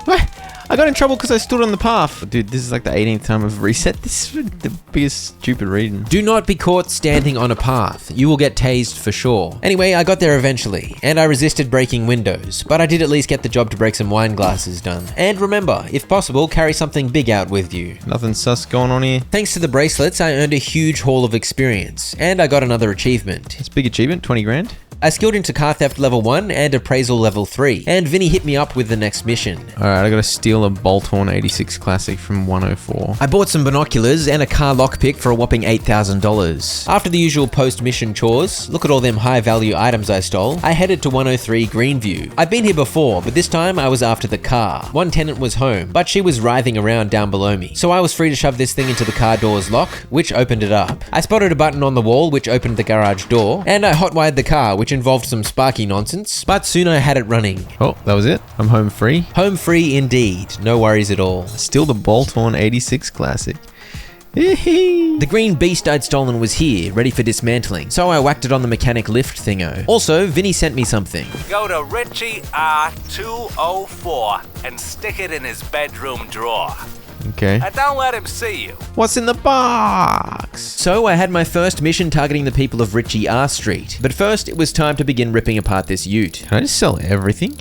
What? I got in trouble because I stood on the path. Dude, this is like the 18th time I've reset. This is the biggest stupid reason. Do not be caught standing on a path. You will get tased for sure. Anyway, I got there eventually, and I resisted breaking windows, but I did at least get the job to break some wine glasses done. And remember, if possible, carry something big out with you. Nothing sus going on here. Thanks to the bracelets, I earned a huge haul of experience, and I got another achievement. It's a big achievement, 20 grand. I skilled into car theft level 1 and appraisal level 3, and Vinny hit me up with the next mission. Alright, I gotta steal a Bolthorn 86 Classic from 104. I bought some binoculars and a car lockpick for a whopping $8,000. After the usual post-mission chores, look at all them high-value items I stole, I headed to 103 Greenview. I've been here before, but this time I was after the car. One tenant was home, but she was writhing around down below me, so I was free to shove this thing into the car door's lock, which opened it up. I spotted a button on the wall which opened the garage door, and I hotwired the car, which involved some sparky nonsense, but soon I had it running. Oh, that was it? I'm home free? Home free indeed, no worries at all. Still the Bolthorn 86 Classic. The green beast I'd stolen was here, ready for dismantling, so I whacked it on the mechanic lift thingo. Also, Vinny sent me something. Go to Richie R204 and stick it in his bedroom drawer. Okay. Don't let him see you. What's in the box? So I had my first mission targeting the people of Richie R Street. But first, it was time to begin ripping apart this ute. Can I just sell everything?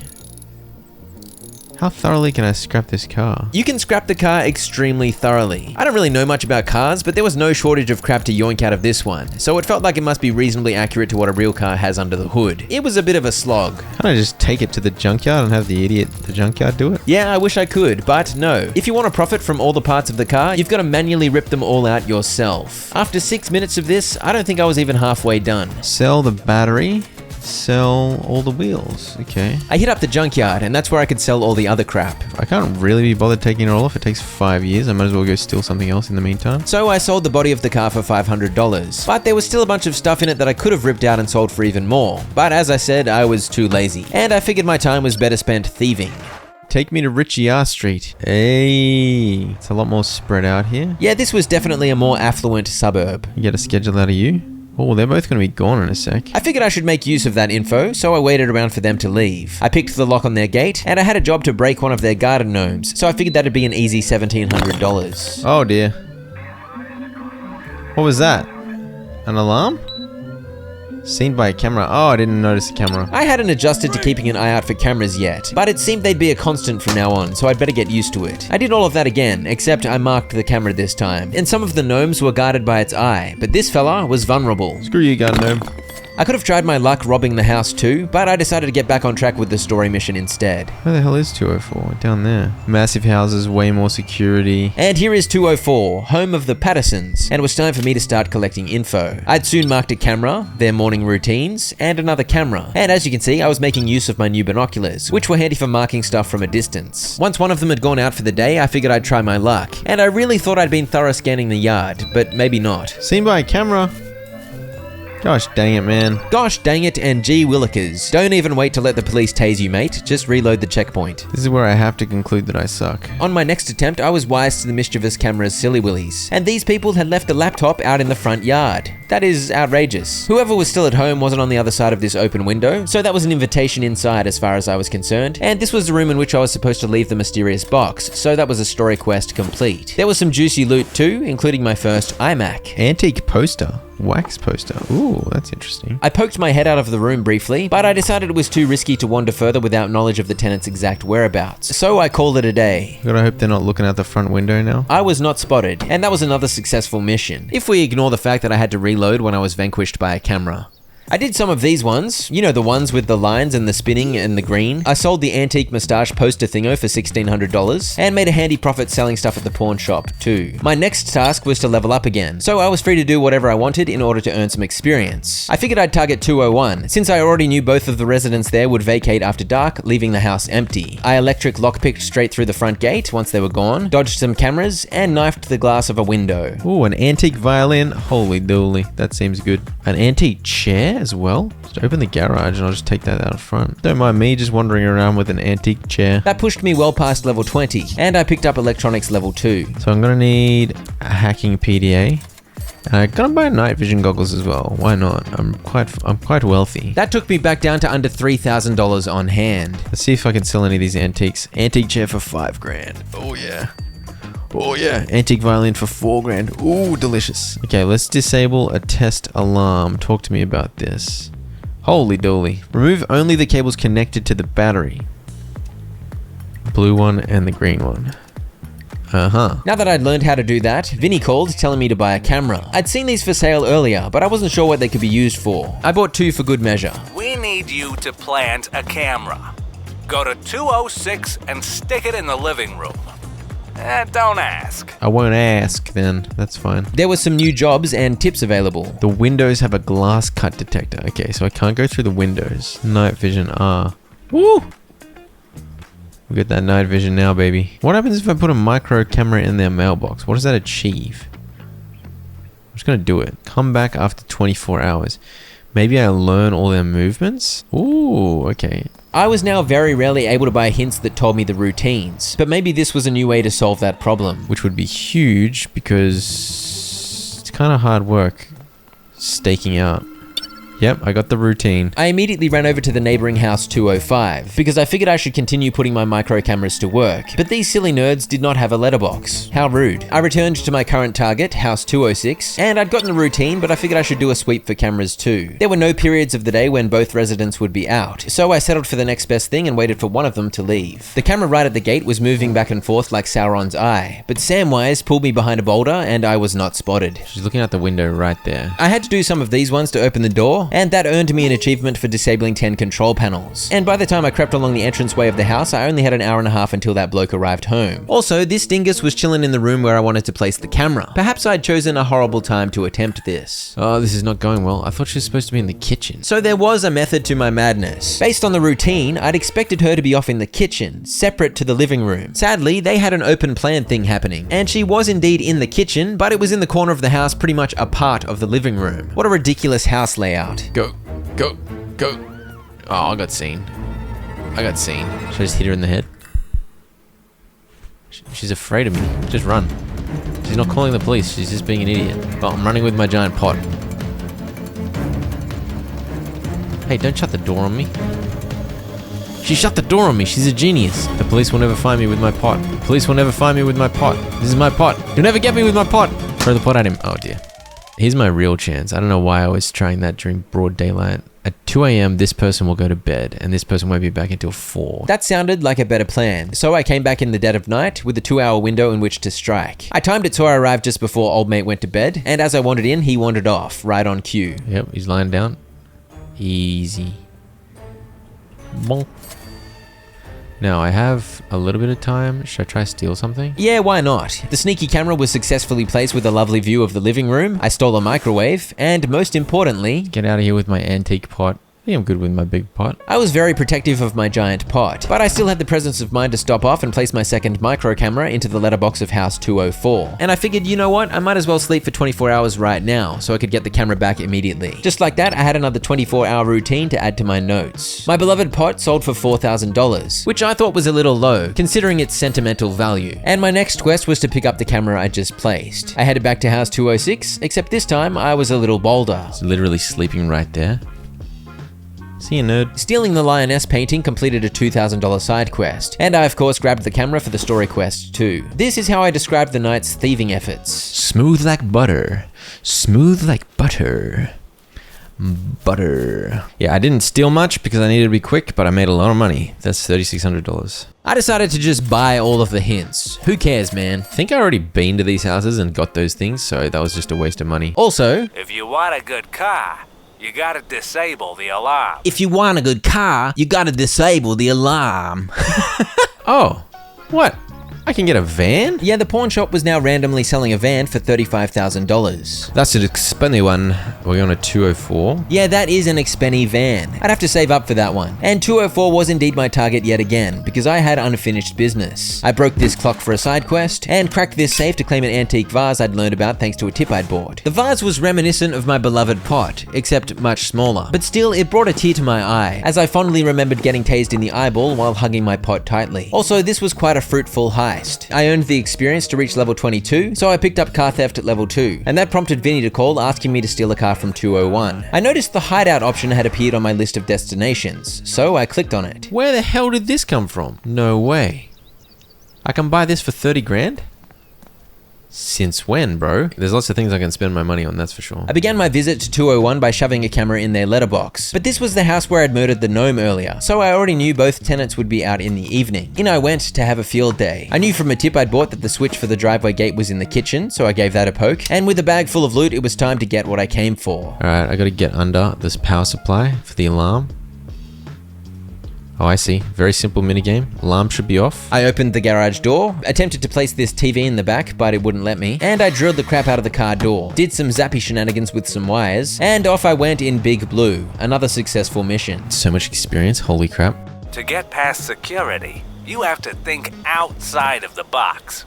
How thoroughly can I scrap this car? You can scrap the car extremely thoroughly. I don't really know much about cars, but there was no shortage of crap to yoink out of this one, so it felt like it must be reasonably accurate to what a real car has under the hood. It was a bit of a slog. Can't I just take it to the junkyard and have the idiot at the junkyard do it? Yeah, I wish I could, but no. If you want to profit from all the parts of the car, you've got to manually rip them all out yourself. After 6 minutes of this, I don't think I was even halfway done. Sell the battery. Sell all the wheels. Okay. I hit up the junkyard, and that's where I could sell all the other crap. I can't really be bothered taking it all off. It takes 5 years. I might as well go steal something else in the meantime. So I sold the body of the car for $500. But there was still a bunch of stuff in it that I could have ripped out and sold for even more. But as I said, I was too lazy. And I figured my time was better spent thieving. Take me to Richie R Street. Hey, it's a lot more spread out here. Yeah, this was definitely a more affluent suburb. You get a schedule out of you? Oh, they're both going to be gone in a sec. I figured I should make use of that info, so I waited around for them to leave. I picked the lock on their gate, and I had a job to break one of their garden gnomes, so I figured that'd be an easy $1,700. Oh dear. What was that? An alarm? Seen by a camera. Oh, I didn't notice the camera. I hadn't adjusted to keeping an eye out for cameras yet, but it seemed they'd be a constant from now on, so I'd better get used to it. I did all of that again, except I marked the camera this time, and some of the gnomes were guarded by its eye, but this fella was vulnerable. Screw you, garden gnome. I could have tried my luck robbing the house too, but I decided to get back on track with the story mission instead. Where the hell is 204? Down there. Massive houses, way more security. And here is 204, home of the Pattersons, and it was time for me to start collecting info. I'd soon marked a camera, their morning routines, and another camera. And as you can see, I was making use of my new binoculars, which were handy for marking stuff from a distance. Once one of them had gone out for the day, I figured I'd try my luck. And I really thought I'd been thorough scanning the yard, but maybe not. Seen by a camera. Gosh dang it, man. Gosh dang it and gee willikers. Don't even wait to let the police tase you, mate. Just reload the checkpoint. This is where I have to conclude that I suck. On my next attempt, I was wise to the mischievous camera's silly willies, and these people had left a laptop out in the front yard. That is outrageous. Whoever was still at home wasn't on the other side of this open window, so that was an invitation inside as far as I was concerned, and this was the room in which I was supposed to leave the mysterious box, so that was a story quest complete. There was some juicy loot too, including my first iMac. Antique poster. Wax poster. Ooh, that's interesting. I poked my head out of the room briefly, but I decided it was too risky to wander further without knowledge of the tenant's exact whereabouts, so I called it a day. Gotta hope they're not looking out the front window now. I was not spotted, and that was another successful mission, if we ignore the fact that I had to reload when I was vanquished by a camera. I did some of these ones, you know, the ones with the lines and the spinning and the green. I sold the antique moustache poster thingo for $1,600 and made a handy profit selling stuff at the pawn shop too. My next task was to level up again, so I was free to do whatever I wanted in order to earn some experience. I figured I'd target 201, since I already knew both of the residents there would vacate after dark, leaving the house empty. I electric lockpicked straight through the front gate once they were gone, dodged some cameras, and knifed the glass of a window. Ooh, an antique violin. Holy dooly, that seems good. An antique chair as well? Just open the garage and I'll just take that out front. Don't mind me just wandering around with an antique chair. That pushed me well past level 20, and I picked up electronics level 2. So I'm gonna need a hacking PDA. And I'm gonna buy night vision goggles as well. Why not? I'm quite wealthy. That took me back down to under $3,000 on hand. Let's see if I can sell any of these antiques. Antique chair for $5 grand. Oh yeah. Oh yeah. Antique violin for $4 grand. Ooh, delicious. Okay, let's disable a test alarm. Talk to me about this. Holy dooly. Remove only the cables connected to the battery. Blue one and the green one. Uh-huh. Now that I'd learned how to do that, Vinny called telling me to buy a camera. I'd seen these for sale earlier, but I wasn't sure what they could be used for. I bought 2 for good measure. We need you to plant a camera. Go to 206 and stick it in the living room. Don't ask. I won't ask then. That's fine. There were some new jobs and tips available. The windows have a glass cut detector. Okay, so I can't go through the windows. Night vision R. Woo! We got that night vision now, baby. What happens if I put a micro camera in their mailbox? What does that achieve? I'm just gonna do it. Come back after 24 hours. Maybe I learn all their movements? Ooh, okay. I was now very rarely able to buy hints that told me the routines, but maybe this was a new way to solve that problem. Which would be huge because it's kind of hard work staking out. Yep, I got the routine. I immediately ran over to the neighboring house 205 because I figured I should continue putting my micro cameras to work, but these silly nerds did not have a letterbox. How rude. I returned to my current target, house 206, and I'd gotten a routine, but I figured I should do a sweep for cameras too. There were no periods of the day when both residents would be out, so I settled for the next best thing and waited for one of them to leave. The camera right at the gate was moving back and forth like Sauron's eye, but Samwise pulled me behind a boulder and I was not spotted. She's looking out the window right there. I had to do some of these ones to open the door, and that earned me an achievement for disabling 10 control panels. And by the time I crept along the entranceway of the house, I only had an hour and a half until that bloke arrived home. Also, this dingus was chilling in the room where I wanted to place the camera. Perhaps I'd chosen a horrible time to attempt this. Oh, this is not going well. I thought she was supposed to be in the kitchen. So there was a method to my madness. Based on the routine, I'd expected her to be off in the kitchen, separate to the living room. Sadly, they had an open plan thing happening, and she was indeed in the kitchen, but it was in the corner of the house, pretty much a part of the living room. What a ridiculous house layout. Go. Oh, I got seen. Should I just hit her in the head? She's afraid of me. Just run. She's not calling the police. She's just being an idiot. Oh, I'm running with my giant pot. Hey, don't shut the door on me. She shut the door on me. She's a genius. The police will never find me with my pot. The police will never find me with my pot. This is my pot. You'll never get me with my pot. Throw the pot at him. Oh, dear. Here's my real chance. I don't know why I was trying that during broad daylight. At 2 a.m, this person will go to bed, and this person won't be back until 4. That sounded like a better plan, so I came back in the dead of night with a 2-hour window in which to strike. I timed it so I arrived just before old mate went to bed, and as I wandered in, he wandered off, right on cue. Yep, he's lying down. Easy. Bonk. Now, I have a little bit of time. Should I try steal something? Yeah, why not? The sneaky camera was successfully placed with a lovely view of the living room. I stole a microwave, and most importantly, Get out of here with my antique pot. I think I'm good with my big pot. I was very protective of my giant pot, but I still had the presence of mind to stop off and place my second micro camera into the letterbox of house 204. And I figured, you know what, I might as well sleep for 24 hours right now, so I could get the camera back immediately. Just like that, I had another 24-hour routine to add to my notes. My beloved pot sold for $4,000, which I thought was a little low, considering its sentimental value. And my next quest was to pick up the camera I just placed. I headed back to house 206, except this time I was a little bolder. It's literally sleeping right there. See you, nerd. Stealing the lioness painting completed a $2,000 side quest, and I of course grabbed the camera for the story quest too. This is how I described the night's thieving efforts. Smooth like butter. Smooth like butter. Butter. Yeah, I didn't steal much because I needed to be quick, but I made a lot of money. That's $3,600. I decided to just buy all of the hints. Who cares, man? I think I already been to these houses and got those things, so that was just a waste of money. Also, If you want a good car, you gotta disable the alarm. if you want a good car, you gotta disable the alarm. Oh, what? I can get a van? Yeah, the pawn shop was now randomly selling a van for $35,000. That's an expensive one. We're on a 204. Yeah, that is an expenny van. I'd have to save up for that one. And 204 was indeed my target yet again, because I had unfinished business. I broke this clock for a side quest, and cracked this safe to claim an antique vase I'd learned about thanks to a tip I'd bought. The vase was reminiscent of my beloved pot, except much smaller. But still, it brought a tear to my eye, as I fondly remembered getting tased in the eyeball while hugging my pot tightly. Also, this was quite a fruitful heist. I earned the experience to reach level 22, so I picked up car theft at level 2, and that prompted Vinny to call asking me to steal a car from 201. I noticed the hideout option had appeared on my list of destinations, so I clicked on it. Where the hell did this come from? No way. I can buy this for 30 grand? Since when, bro? There's lots of things I can spend my money on, that's for sure. I began my visit to 201 by shoving a camera in their letterbox, but this was the house where I'd murdered the gnome earlier, so I already knew both tenants would be out in the evening. In I went to have a field day. I knew from a tip I'd bought that the switch for the driveway gate was in the kitchen, so I gave that a poke, and with a bag full of loot, it was time to get what I came for. Alright, I gotta get under this power supply for the alarm. Oh, I see. Very simple minigame. Alarm should be off. I opened the garage door, attempted to place this TV in the back, but it wouldn't let me, and I drilled the crap out of the car door, did some zappy shenanigans with some wires, and off I went in Big Blue. Another successful mission. So much experience, holy crap. To get past security, you have to think outside of the box.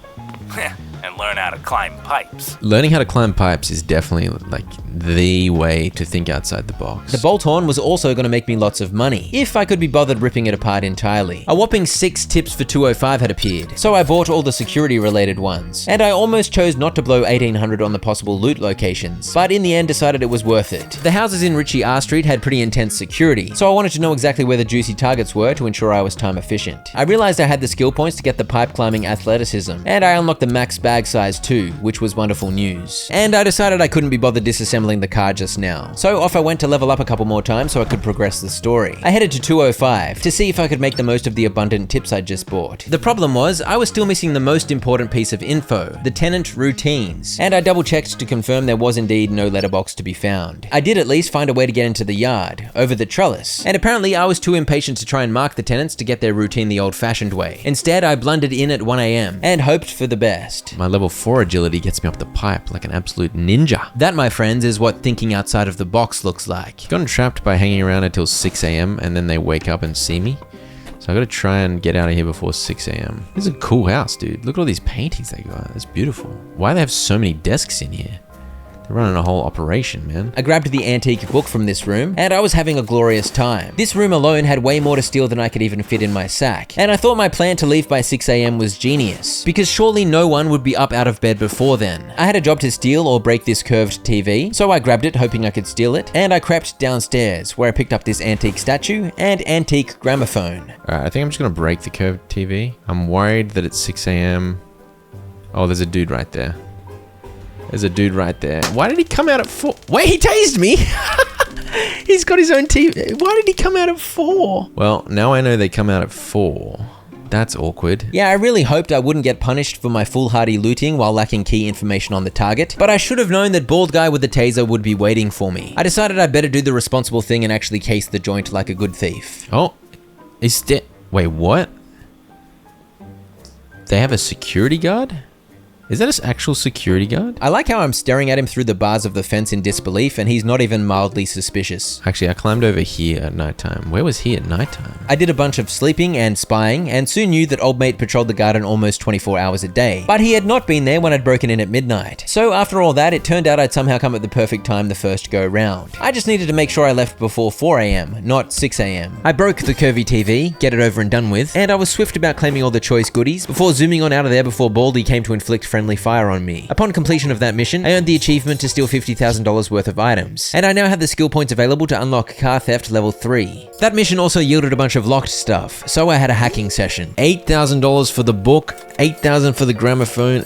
And learn how to climb pipes. Learning how to climb pipes is definitely like the way to think outside the box. The bolt-on was also going to make me lots of money, if I could be bothered ripping it apart entirely. A whopping 6 tips for 205 had appeared, so I bought all the security-related ones. And I almost chose not to blow $1,800 on the possible loot locations, but in the end decided it was worth it. The houses in Ritchie R Street had pretty intense security, so I wanted to know exactly where the juicy targets were to ensure I was time efficient. I realized I had the skill points to get the pipe climbing athleticism, and I unlocked the max bag size too, which was wonderful news. And I decided I couldn't be bothered disassembling the car just now, so off I went to level up a couple more times so I could progress the story. I headed to 205 to see if I could make the most of the abundant tips I'd just bought. The problem was, I was still missing the most important piece of info, the tenant routines, and I double checked to confirm there was indeed no letterbox to be found. I did at least find a way to get into the yard, over the trellis, and apparently I was too impatient to try and mark the tenants to get their routine the old-fashioned way. Instead, I blundered in at 1 AM and hoped for the best. My level 4 agility gets me up the pipe like an absolute ninja. That, my friends, is what thinking outside of the box looks like. Gotten trapped by hanging around until 6 AM and then they wake up and see me. So I gotta try and get out of here before 6 AM. This is a cool house, dude. Look at all these paintings they got. That's beautiful. Why do they have so many desks in here? They're running a whole operation, man. I grabbed the antique book from this room, and I was having a glorious time. This room alone had way more to steal than I could even fit in my sack, and I thought my plan to leave by 6 AM was genius, because surely no one would be up out of bed before then. I had a job to steal or break this curved TV, so I grabbed it hoping I could steal it, and I crept downstairs, where I picked up this antique statue and antique gramophone. Alright, I think I'm just gonna break the curved TV. I'm worried that it's 6 AM. Oh, there's a dude right there. There's a dude right there. Why did he come out at 4? Wait, he tased me! He's got his own TV. Why did he come out at 4? Well, now I know they come out at 4. That's awkward. Yeah, I really hoped I wouldn't get punished for my foolhardy looting while lacking key information on the target, but I should have known that bald guy with the taser would be waiting for me. I decided I'd better do the responsible thing and actually case the joint like a good thief. Oh, wait, what? They have a security guard? Is that an actual security guard? I like how I'm staring at him through the bars of the fence in disbelief, and he's not even mildly suspicious. Actually, I climbed over here at nighttime. Where was he at nighttime? I did a bunch of sleeping and spying, and soon knew that old mate patrolled the garden almost 24 hours a day. But he had not been there when I'd broken in at midnight. So after all that, it turned out I'd somehow come at the perfect time the first go round. I just needed to make sure I left before 4 AM, not 6 AM. I broke the curvy TV, get it over and done with, and I was swift about claiming all the choice goodies before zooming on out of there before Baldy came to inflict friendly fire on me. Upon completion of that mission, I earned the achievement to steal $50,000 worth of items, and I now have the skill points available to unlock car theft level 3. That mission also yielded a bunch of locked stuff, so I had a hacking session. $8,000 for the book, $8,000 for the gramophone,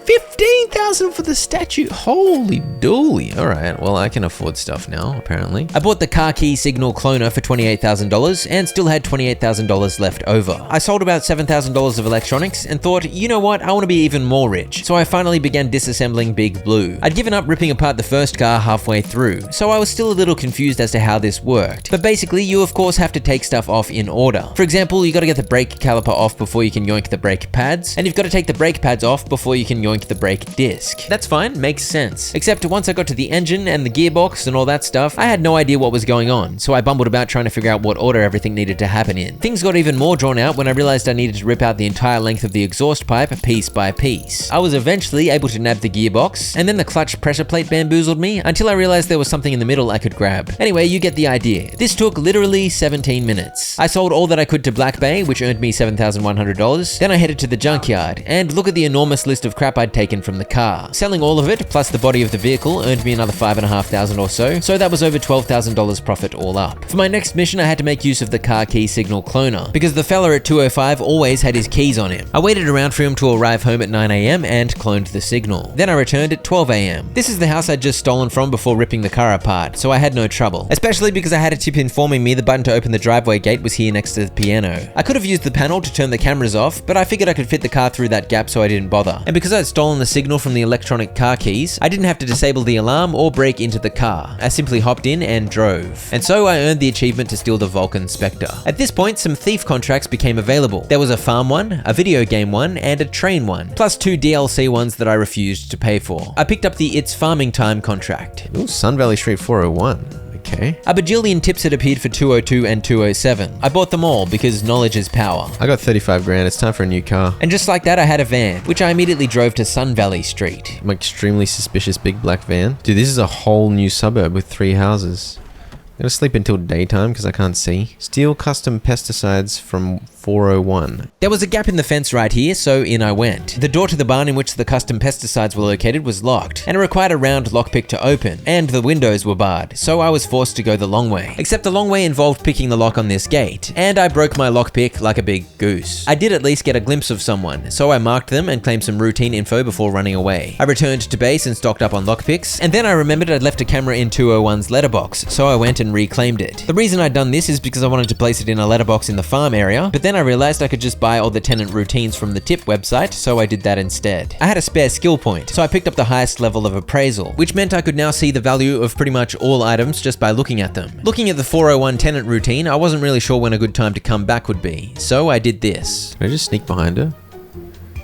$15,000 for the statue. Holy dooly. All right, well, I can afford stuff now, apparently. I bought the car key signal cloner for $28,000 and still had $28,000 left over. I sold about $7,000 of electronics and thought, you know what, I want to be even more rich. So I finally began disassembling Big Blue. I'd given up ripping apart the first car halfway through, so I was still a little confused as to how this worked. But basically, you of course have to take stuff off in order. For example, you got to get the brake caliper off before you can yoink the brake pads, and you've got to take the brake pads off before you can yoink the brake disc. That's fine, makes sense. Except once I got to the engine and the gearbox and all that stuff, I had no idea what was going on, so I bumbled about trying to figure out what order everything needed to happen in. Things got even more drawn out when I realized I needed to rip out the entire length of the exhaust pipe piece by piece. I was eventually able to nab the gearbox, and then the clutch pressure plate bamboozled me until I realized there was something in the middle I could grab. Anyway, you get the idea. This took literally 17 minutes. I sold all that I could to Black Bay, which earned me $7,100. Then I headed to the junkyard, and look at the enormous list of crap I'd taken from the car. Selling all of it, plus the body of the vehicle, earned me another $5,500 or so that was over $12,000 profit all up. For my next mission, I had to make use of the car key signal cloner, because the fella at 205 always had his keys on him. I waited around for him to arrive home at 9 AM and cloned the signal. Then I returned at 12 AM. This is the house I'd just stolen from before ripping the car apart, so I had no trouble. Especially because I had a tip informing me the button to open the driveway gate was here next to the piano. I could have used the panel to turn the cameras off, but I figured I could fit the car through that gap, so I didn't bother. And because I'd stolen the signal from the electronic car keys, I didn't have to disable the alarm or break into the car. I simply hopped in and drove. And so I earned the achievement to steal the Vulcan Spectre. At this point, some thief contracts became available. There was a farm one, a video game one, and a train one, plus 2 DLC ones that I refused to pay for. I picked up the It's Farming Time contract. Ooh, Sun Valley Street 401. Okay. A bajillion tips had appeared for 202 and 207. I bought them all because knowledge is power. I got 35 grand. It's time for a new car. And just like that, I had a van, which I immediately drove to Sun Valley Street. I'm extremely suspicious big black van. Dude, this is a whole new suburb with 3 houses. I'm gonna sleep until daytime because I can't see. Steal custom pesticides from 401. There was a gap in the fence right here, so in I went. The door to the barn in which the custom pesticides were located was locked, and it required a round lockpick to open, and the windows were barred, so I was forced to go the long way. Except the long way involved picking the lock on this gate, and I broke my lockpick like a big goose. I did at least get a glimpse of someone, so I marked them and claimed some routine info before running away. I returned to base and stocked up on lockpicks, and then I remembered I'd left a camera in 201's letterbox, so I went and reclaimed it. The reason I'd done this is because I wanted to place it in a letterbox in the farm area, but then I realized I could just buy all the tenant routines from the tip website, so I did that instead. I had a spare skill point, so I picked up the highest level of appraisal, which meant I could now see the value of pretty much all items just by looking at them. Looking at the 401 tenant routine, I wasn't really sure when a good time to come back would be, so I did this. Can I just sneak behind her?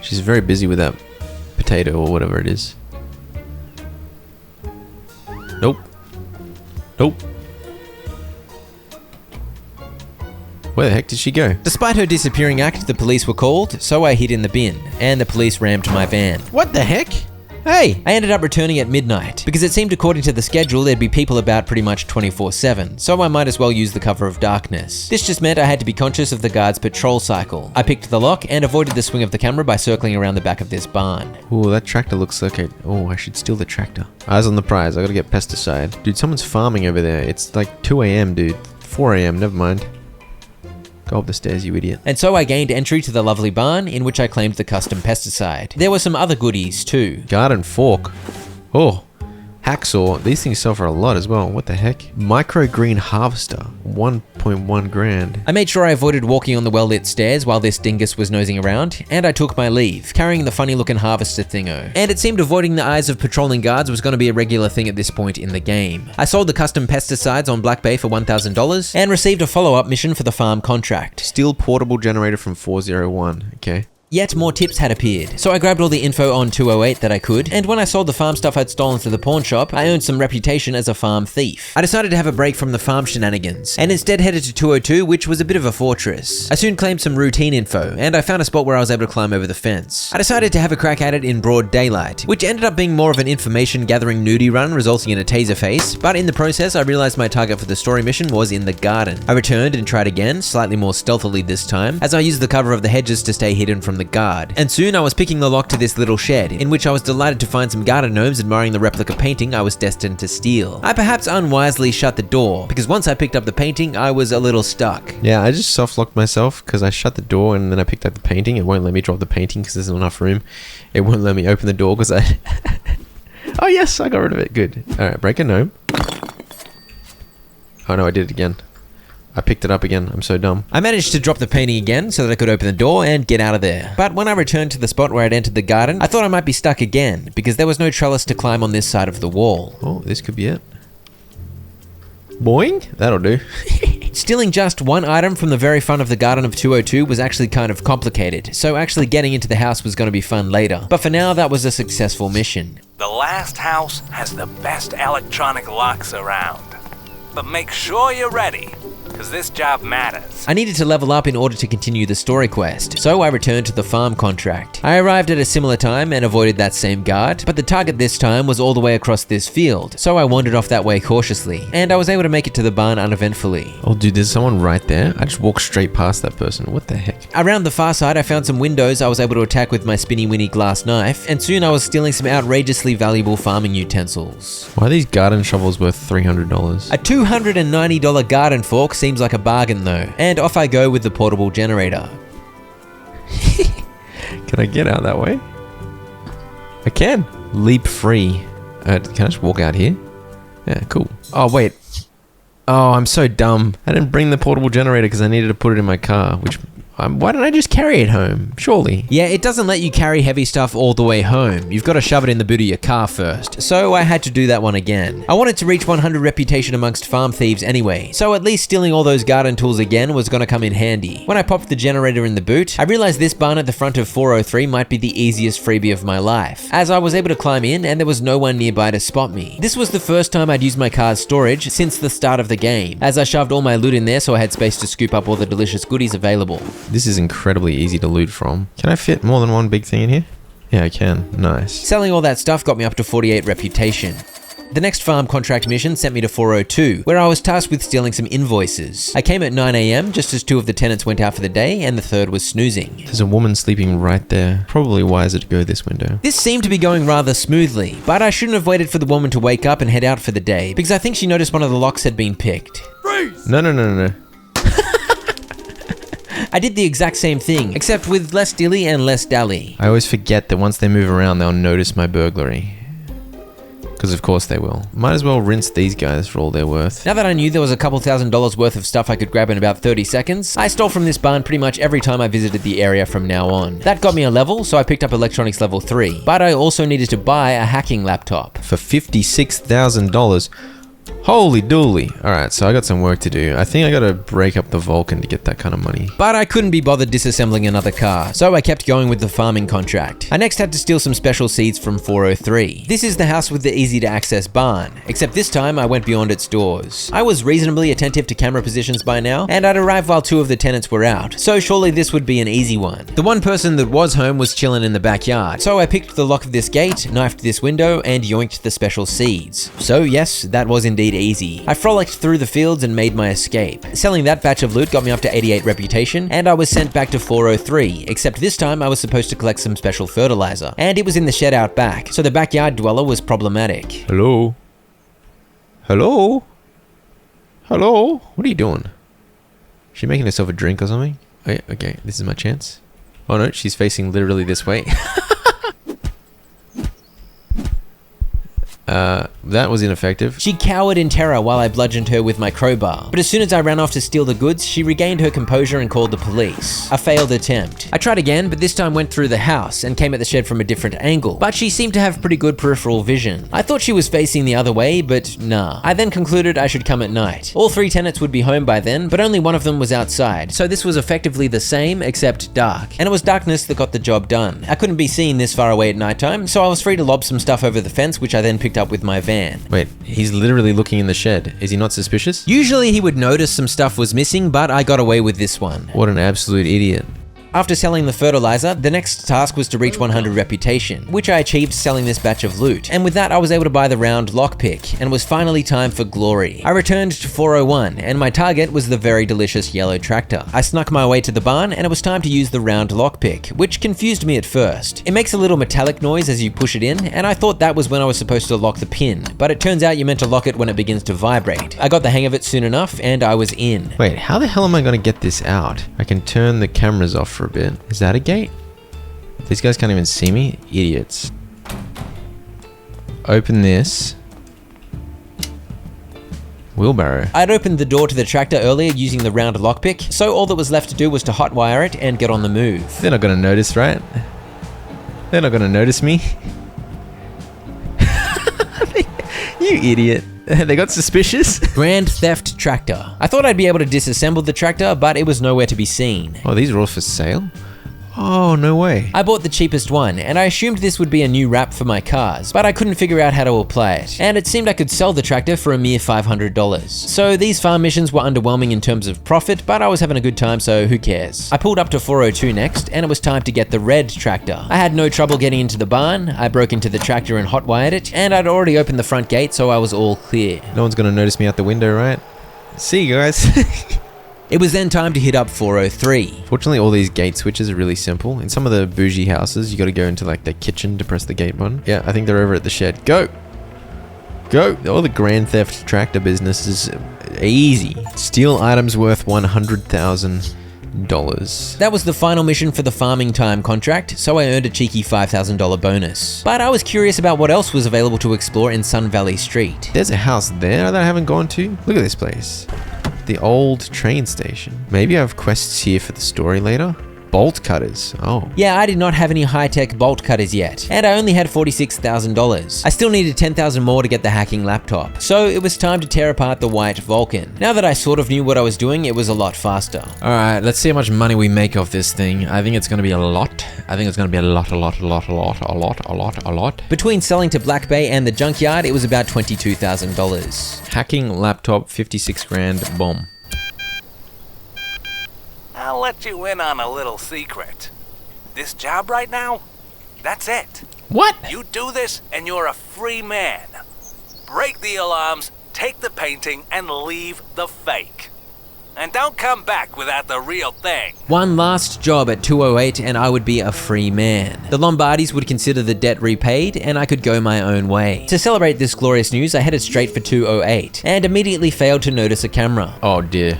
She's very busy with that potato or whatever it is. Nope. Nope. Where the heck did she go? Despite her disappearing act, the police were called, so I hid in the bin, and the police rammed my van. What the heck? Hey! I ended up returning at midnight, because it seemed according to the schedule there'd be people about pretty much 24/7, so I might as well use the cover of darkness. This just meant I had to be conscious of the guard's patrol cycle. I picked the lock and avoided the swing of the camera by circling around the back of this barn. Ooh, that tractor looks like a... Oh, I should steal the tractor. Eyes on the prize, I gotta get pesticide. Dude, someone's farming over there. It's like 2 a.m, dude. 4 a.m, never mind. Go up the stairs, you idiot. And so I gained entry to the lovely barn, in which I claimed the custom pesticide. There were some other goodies too. Garden fork. Oh. Hacksaw. These things sell for a lot as well. What the heck? Microgreen harvester. 1.1 grand. I made sure I avoided walking on the well-lit stairs while this dingus was nosing around, and I took my leave, carrying the funny-looking harvester thingo. And it seemed avoiding the eyes of patrolling guards was going to be a regular thing at this point in the game. I sold the custom pesticides on Black Bay for $1,000, and received a follow-up mission for the farm contract. Steal portable generator from 401. Okay. Yet more tips had appeared, so I grabbed all the info on 208 that I could, and when I sold the farm stuff I'd stolen to the pawn shop, I earned some reputation as a farm thief. I decided to have a break from the farm shenanigans, and instead headed to 202, which was a bit of a fortress. I soon claimed some routine info, and I found a spot where I was able to climb over the fence. I decided to have a crack at it in broad daylight, which ended up being more of an information gathering nudie run, resulting in a taser face, but in the process I realized my target for the story mission was in the garden. I returned and tried again, slightly more stealthily this time, as I used the cover of the hedges to stay hidden from the guard. And soon I was picking the lock to this little shed, in which I was delighted to find some garden gnomes admiring the replica painting I was destined to steal. I perhaps unwisely shut the door, because once I picked up the painting, I was a little stuck. Yeah, I just soft-locked myself because I shut the door and then I picked up the painting. It won't let me drop the painting because there's not enough room. It won't let me open the door because I... Oh yes, I got rid of it. Good. Alright, break a gnome. Oh no, I did it again. I picked it up again. I'm so dumb. I managed to drop the painting again so that I could open the door and get out of there. But when I returned to the spot where I'd entered the garden, I thought I might be stuck again, because there was no trellis to climb on this side of the wall. Oh, this could be it. Boing? That'll do. Stealing just one item from the very front of the garden of 202 was actually kind of complicated, so actually getting into the house was going to be fun later. But for now, that was a successful mission. The last house has the best electronic locks around. But make sure you're ready, because this job matters. I needed to level up in order to continue the story quest, so I returned to the farm contract. I arrived at a similar time and avoided that same guard, but the target this time was all the way across this field, so I wandered off that way cautiously, and I was able to make it to the barn uneventfully. Oh dude, there's someone right there. I just walked straight past that person. What the heck? Around the far side, I found some windows I was able to attack with my spinny-winny glass knife, and soon I was stealing some outrageously valuable farming utensils. Why are these garden shovels worth $300? A $290 garden fork seems like a bargain though, and off I go with the portable generator. Can I get out that way? I can. Leap free. Can I just walk out here? Yeah, cool. Oh, wait. Oh, I'm so dumb. I didn't bring the portable generator because I needed to put it in my car, which... why don't I just carry it home? Surely. Yeah, it doesn't let you carry heavy stuff all the way home. You've got to shove it in the boot of your car first. So I had to do that one again. I wanted to reach 100 reputation amongst farm thieves anyway, so at least stealing all those garden tools again was going to come in handy. When I popped the generator in the boot, I realized this barn at the front of 403 might be the easiest freebie of my life, as I was able to climb in and there was no one nearby to spot me. This was the first time I'd used my car's storage since the start of the game, as I shoved all my loot in there so I had space to scoop up all the delicious goodies available. This is incredibly easy to loot from. Can I fit more than one big thing in here? Yeah, I can. Nice. Selling all that stuff got me up to 48 reputation. The next farm contract mission sent me to 402, where I was tasked with stealing some invoices. I came at 9 AM just as 2 of the tenants went out for the day and the third was snoozing. There's a woman sleeping right there. Probably wiser to go this window. This seemed to be going rather smoothly, but I shouldn't have waited for the woman to wake up and head out for the day, because I think she noticed one of the locks had been picked. Freeze! No. I did the exact same thing, except with less dilly and less dally. I always forget that once they move around, they'll notice my burglary. Because of course they will. Might as well rinse these guys for all they're worth. Now that I knew there was a couple $1,000s worth of stuff I could grab in about 30 seconds, I stole from this barn pretty much every time I visited the area from now on. That got me a level, so I picked up electronics level 3. But I also needed to buy a hacking laptop. For $56,000. Holy dooly. Alright, so I got some work to do. I think I gotta break up the Vulcan to get that kind of money. But I couldn't be bothered disassembling another car, so I kept going with the farming contract. I next had to steal some special seeds from 403. This is the house with the easy to access barn, except this time I went beyond its doors. I was reasonably attentive to camera positions by now, and I'd arrived while 2 of the tenants were out, so surely this would be an easy one. The one person that was home was chilling in the backyard, so I picked the lock of this gate, knifed this window, and yoinked the special seeds. So yes, that was indeed easy. I frolicked through the fields and made my escape. Selling that batch of loot got me up to 88 reputation, and I was sent back to 403, except this time I was supposed to collect some special fertilizer, and it was in the shed out back, so the backyard dweller was problematic. Hello? Hello? Hello? What are you doing? Is she making herself a drink or something? Oh yeah, okay, this is my chance. Oh no, she's facing literally this way. That was ineffective. She cowered in terror while I bludgeoned her with my crowbar, but as soon as I ran off to steal the goods, she regained her composure and called the police. A failed attempt. I tried again, but this time went through the house and came at the shed from a different angle, but she seemed to have pretty good peripheral vision. I thought she was facing the other way, but nah. I then concluded I should come at night. All 3 tenants would be home by then, but only one of them was outside, so this was effectively the same, except dark. And it was darkness that got the job done. I couldn't be seen this far away at nighttime, so I was free to lob some stuff over the fence, which I then picked up with my van. Wait, he's literally looking in the shed. Is he not suspicious? Usually he would notice some stuff was missing, but I got away with this one. What an absolute idiot. After selling the fertilizer, the next task was to reach 100 reputation, which I achieved selling this batch of loot. And with that, I was able to buy the round lockpick, and it was finally time for glory. I returned to 401, and my target was the very delicious yellow tractor. I snuck my way to the barn, and it was time to use the round lockpick, which confused me at first. It makes a little metallic noise as you push it in, and I thought that was when I was supposed to lock the pin, but it turns out you're meant to lock it when it begins to vibrate. I got the hang of it soon enough, and I was in. Wait, how the hell am I gonna get this out? I can turn the cameras off for a bit. Is that a gate? These guys can't even see me? Idiots. Open this. Wheelbarrow. I'd opened the door to the tractor earlier using the round lockpick, so all that was left to do was to hotwire it and get on the move. They're not gonna notice, right? They're not gonna notice me. You idiot. They got suspicious. Grand theft tractor. I thought I'd be able to disassemble the tractor, but it was nowhere to be seen. Oh, these are all for sale? Oh, no way. I bought the cheapest one, and I assumed this would be a new wrap for my cars, but I couldn't figure out how to apply it. And it seemed I could sell the tractor for a mere $500. So these farm missions were underwhelming in terms of profit, but I was having a good time, so who cares? I pulled up to 402 next, and it was time to get the red tractor. I had no trouble getting into the barn. I broke into the tractor and hotwired it, and I'd already opened the front gate, so I was all clear. No one's gonna notice me out the window, right? See you guys. It was then time to hit up 403. Fortunately, all these gate switches are really simple. In some of the bougie houses, you gotta go into like the kitchen to press the gate button. Yeah, I think they're over at the shed. Go! Go! All the grand theft tractor business is easy. Steal items worth $100,000. That was the final mission for the farming time contract, so I earned a cheeky $5,000 bonus. But I was curious about what else was available to explore in Sun Valley Street. There's a house there that I haven't gone to. Look at this place. The old train station. Maybe I have quests here for the story later. Bolt cutters. Oh. Yeah, I did not have any high-tech bolt cutters yet, and I only had $46,000. I still needed $10,000 more to get the hacking laptop, so it was time to tear apart the white Vulcan. Now that I sort of knew what I was doing, it was a lot faster. Alright, let's see how much money we make off this thing. I think it's gonna be a lot. I think it's gonna be a lot. Between selling to Black Bay and the junkyard, it was about $22,000. Hacking laptop, 56 grand, boom. I'll let you in on a little secret. This job right now, that's it. What? You do this and you're a free man. Break the alarms, take the painting, and leave the fake. And don't come back without the real thing. One last job at 208 and I would be a free man. The Lombardis would consider the debt repaid and I could go my own way. To celebrate this glorious news, I headed straight for 208 and immediately failed to notice a camera. Oh dear.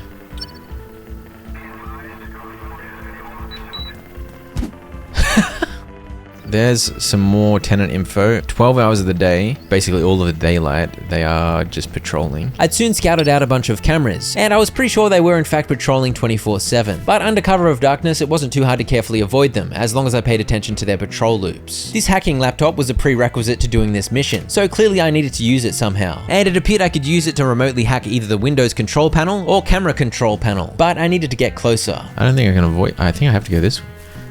There's some more tenant info. 12 hours of the day, basically all of the daylight, they are just patrolling. I'd soon scouted out a bunch of cameras, and I was pretty sure they were in fact patrolling 24/7. But under cover of darkness, it wasn't too hard to carefully avoid them, as long as I paid attention to their patrol loops. This hacking laptop was a prerequisite to doing this mission, so clearly I needed to use it somehow. And it appeared I could use it to remotely hack either the Windows control panel or camera control panel, but I needed to get closer. I don't think I can avoid, I think I have to go this way.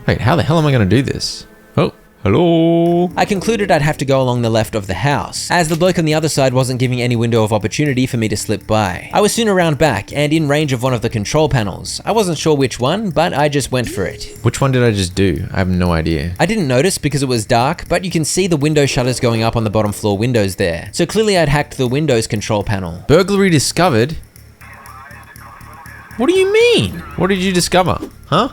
Wait, how the hell am I gonna do this? Oh. Hello? I concluded I'd have to go along the left of the house, as the bloke on the other side wasn't giving any window of opportunity for me to slip by. I was soon around back and in range of one of the control panels. I wasn't sure which one, but I just went for it. Which one did I just do? I have no idea. I didn't notice because it was dark, but you can see the window shutters going up on the bottom floor windows there. So clearly I'd hacked the Windows control panel. Burglary discovered? What do you mean? What did you discover? Huh?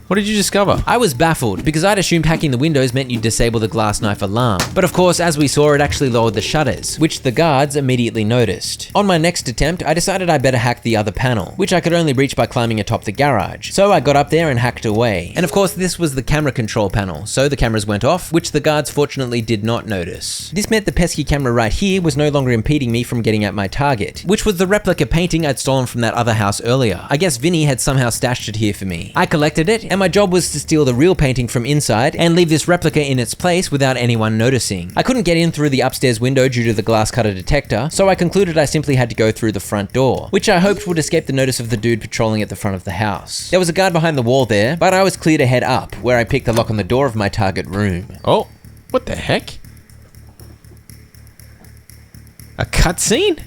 What did you discover? I was baffled because I'd assumed hacking the windows meant you'd disable the glass knife alarm. But of course, as we saw, it actually lowered the shutters, which the guards immediately noticed. On my next attempt, I decided I better hack the other panel, which I could only reach by climbing atop the garage. So I got up there and hacked away. And of course, this was the camera control panel, so the cameras went off, which the guards fortunately did not notice. This meant the pesky camera right here was no longer impeding me from getting at my target, which was the replica painting I'd stolen from that other house earlier. I guess Vinny had somehow stashed it here for me. I collected it, and my job was to steal the real painting from inside and leave this replica in its place without anyone noticing. I couldn't get in through the upstairs window due to the glass cutter detector, so I concluded I simply had to go through the front door, which I hoped would escape the notice of the dude patrolling at the front of the house. There was a guard behind the wall there, but I was clear to head up, where I picked the lock on the door of my target room. Oh, what the heck? A cutscene?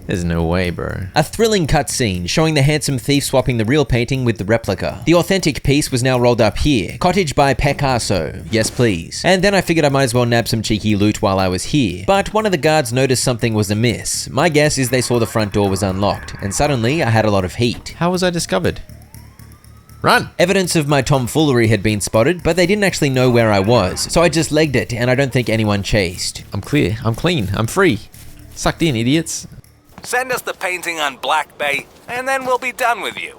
There's no way, bro. A thrilling cutscene showing the handsome thief swapping the real painting with the replica. The authentic piece was now rolled up here. Cottage by Picasso. Yes, please. And then I figured I might as well nab some cheeky loot while I was here. But one of the guards noticed something was amiss. My guess is they saw the front door was unlocked, and suddenly I had a lot of heat. How was I discovered? Run! Evidence of my tomfoolery had been spotted, but they didn't actually know where I was, so I just legged it, and I don't think anyone chased. I'm clear. I'm clean. I'm free. Sucked in, idiots. Send us the painting on Black Bay, and then we'll be done with you.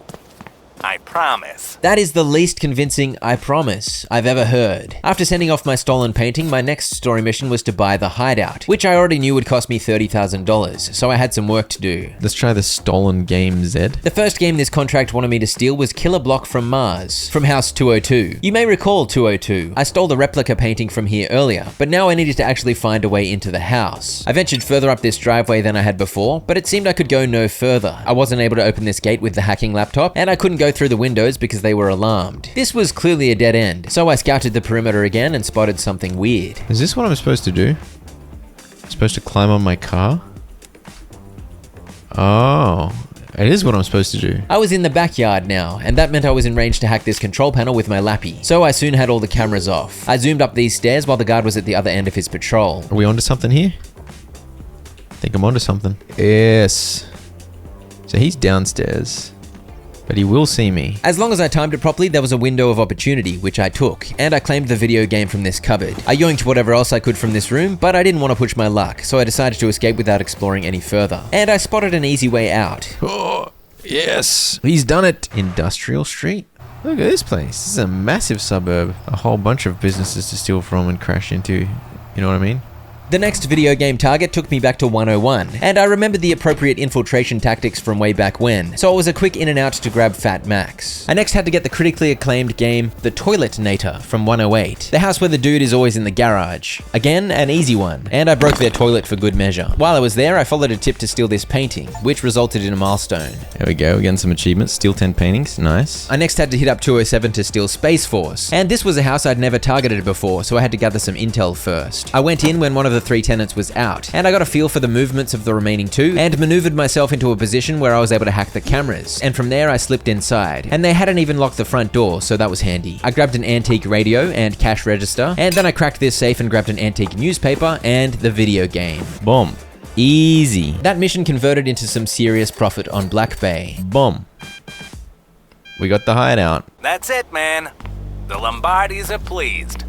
I promise. That is the least convincing "I promise" I've ever heard. After sending off my stolen painting, my next story mission was to buy the hideout, which I already knew would cost me $30,000, so I had some work to do. Let's try the stolen game, Zed. The first game this contract wanted me to steal was Killer Block from Mars, from House 202. You may recall 202. I stole the replica painting from here earlier, but now I needed to actually find a way into the house. I ventured further up this driveway than I had before, but it seemed I could go no further. I wasn't able to open this gate with the hacking laptop, and I couldn't go through the windows because they were alarmed. This was clearly a dead end, so I scouted the perimeter again and spotted something weird. Is this what I'm supposed to do? I'm supposed to climb on my car? Oh, it is what I'm supposed to do. I was in the backyard now, and that meant I was in range to hack this control panel with my lappy, so I soon had all the cameras off. I zoomed up these stairs while the guard was at the other end of his patrol. Are we onto something here? I think I'm onto something. Yes. So he's downstairs, but he will see me. As long as I timed it properly, there was a window of opportunity, which I took, and I claimed the video game from this cupboard. I yoinked whatever else I could from this room, but I didn't want to push my luck, so I decided to escape without exploring any further. And I spotted an easy way out. Oh, yes. He's done it. Industrial Street. Look at this place. This is a massive suburb. A whole bunch of businesses to steal from and crash into. You know what I mean? The next video game target took me back to 101, and I remembered the appropriate infiltration tactics from way back when, so it was a quick in and out to grab Fat Max. I next had to get the critically acclaimed game The Toiletnator from 108, the house where the dude is always in the garage. Again, an easy one, and I broke their toilet for good measure. While I was there, I followed a tip to steal this painting, which resulted in a milestone. There we go, we're getting some achievements. Steal 10 paintings, nice. I next had to hit up 207 to steal Space Force, and this was a house I'd never targeted before, so I had to gather some intel first. I went in when one of the 3 tenants was out, and I got a feel for the movements of the remaining 2 and maneuvered myself into a position where I was able to hack the cameras, and from there I slipped inside, and they hadn't even locked the front door, so that was handy. I grabbed an antique radio and cash register, and then I cracked this safe and grabbed an antique newspaper and the video game. Boom. Easy. That mission converted into some serious profit on Black Bay. Boom. We got the hideout. That's it, man. The Lombardis are pleased.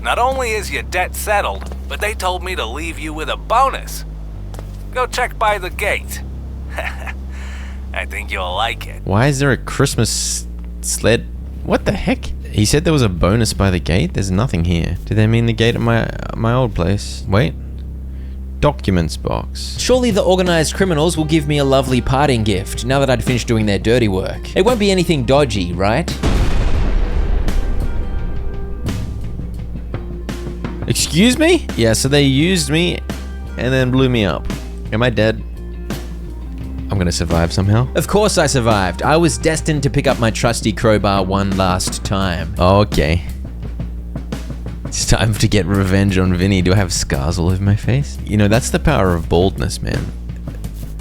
Not only is your debt settled, but they told me to leave you with a bonus. Go check by the gate. I think you'll like it. Why is there a Christmas sled? What the heck? He said there was a bonus by the gate. There's nothing here. Did they mean the gate at my old place? Wait. Documents box. Surely the organized criminals will give me a lovely parting gift now that I'd finished doing their dirty work. It won't be anything dodgy, right? Excuse me? Yeah, so they used me and then blew me up. Am I dead? I'm gonna survive somehow. Of course I survived. I was destined to pick up my trusty crowbar one last time. Okay. It's time to get revenge on Vinny. Do I have scars all over my face? You know, that's the power of baldness, man.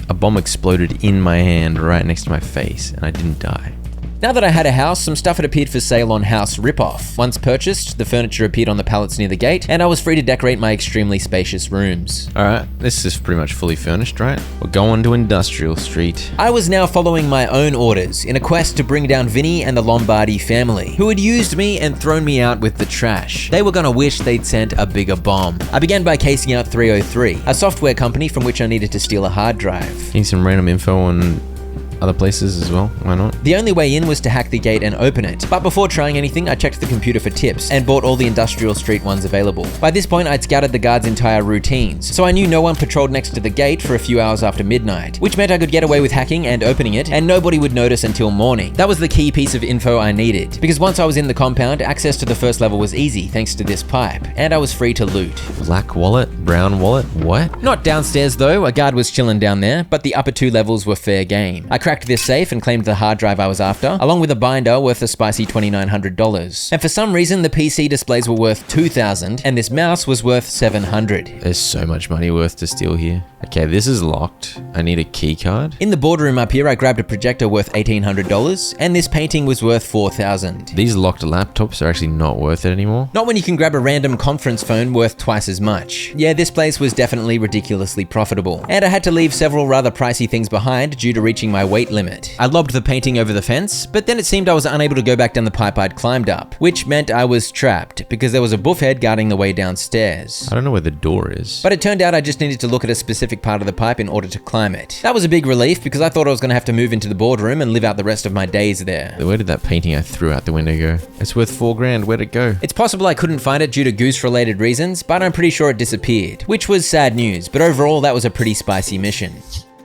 A bomb exploded in my hand right next to my face, and I didn't die. Now that I had a house, some stuff had appeared for sale on House Ripoff. Once purchased, the furniture appeared on the pallets near the gate, and I was free to decorate my extremely spacious rooms. Alright, this is pretty much fully furnished, right? We're going to Industrial Street. I was now following my own orders in a quest to bring down Vinny and the Lombardi family, who had used me and thrown me out with the trash. They were gonna wish they'd sent a bigger bomb. I began by casing out 303, a software company from which I needed to steal a hard drive. Getting some random info on other places as well, why not? The only way in was to hack the gate and open it. But before trying anything, I checked the computer for tips and bought all the Industrial Street ones available. By this point, I'd scouted the guards' entire routines, so I knew no one patrolled next to the gate for a few hours after midnight, which meant I could get away with hacking and opening it, and nobody would notice until morning. That was the key piece of info I needed, because once I was in the compound, access to the first level was easy thanks to this pipe, and I was free to loot. Black wallet, brown wallet, what? Not downstairs though, a guard was chilling down there, but the upper two levels were fair game. I cracked this safe and claimed the hard drive I was after, along with a binder worth a spicy $2,900. And for some reason, the PC displays were worth $2,000, and this mouse was worth $700. There's so much money worth to steal here. Okay, this is locked. I need a key card. In the boardroom up here, I grabbed a projector worth $1,800, and this painting was worth $4,000. These locked laptops are actually not worth it anymore. Not when you can grab a random conference phone worth twice as much. Yeah, this place was definitely ridiculously profitable, and I had to leave several rather pricey things behind due to reaching my weight limit. I lobbed the painting over the fence, but then it seemed I was unable to go back down the pipe I'd climbed up, which meant I was trapped because there was a buff head guarding the way downstairs. I don't know where the door is. But it turned out I just needed to look at a specific part of the pipe in order to climb it. That was a big relief because I thought I was going to have to move into the boardroom and live out the rest of my days there. Where did that painting I threw out the window go? It's worth $4,000. Where'd it go? It's possible I couldn't find it due to goose-related reasons, but I'm pretty sure it disappeared, which was sad news, but overall that was a pretty spicy mission.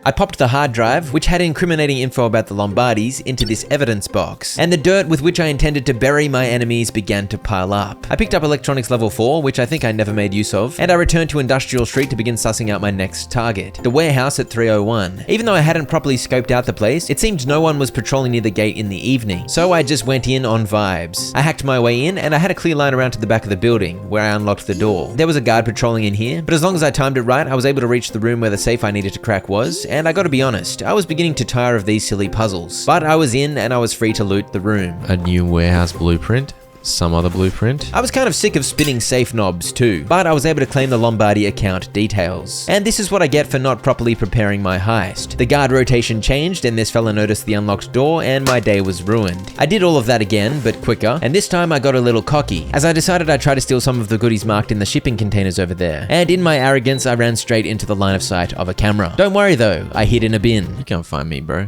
I popped the hard drive, which had incriminating info about the Lombardis, into this evidence box, and the dirt with which I intended to bury my enemies began to pile up. I picked up electronics level 4, which I think I never made use of, and I returned to Industrial Street to begin sussing out my next target, the warehouse at 301. Even though I hadn't properly scoped out the place, it seemed no one was patrolling near the gate in the evening, so I just went in on vibes. I hacked my way in, and I had a clear line around to the back of the building, where I unlocked the door. There was a guard patrolling in here, but as long as I timed it right, I was able to reach the room where the safe I needed to crack was, and I gotta be honest, I was beginning to tire of these silly puzzles. But I was in and I was free to loot the room. A new warehouse blueprint? Some other blueprint? I was kind of sick of spinning safe knobs too, but I was able to claim the Lombardi account details. And this is what I get for not properly preparing my heist. The guard rotation changed and this fella noticed the unlocked door and my day was ruined. I did all of that again, but quicker, and this time I got a little cocky, as I decided I'd try to steal some of the goodies marked in the shipping containers over there. And in my arrogance, I ran straight into the line of sight of a camera. Don't worry though, I hid in a bin. You can't find me, bro.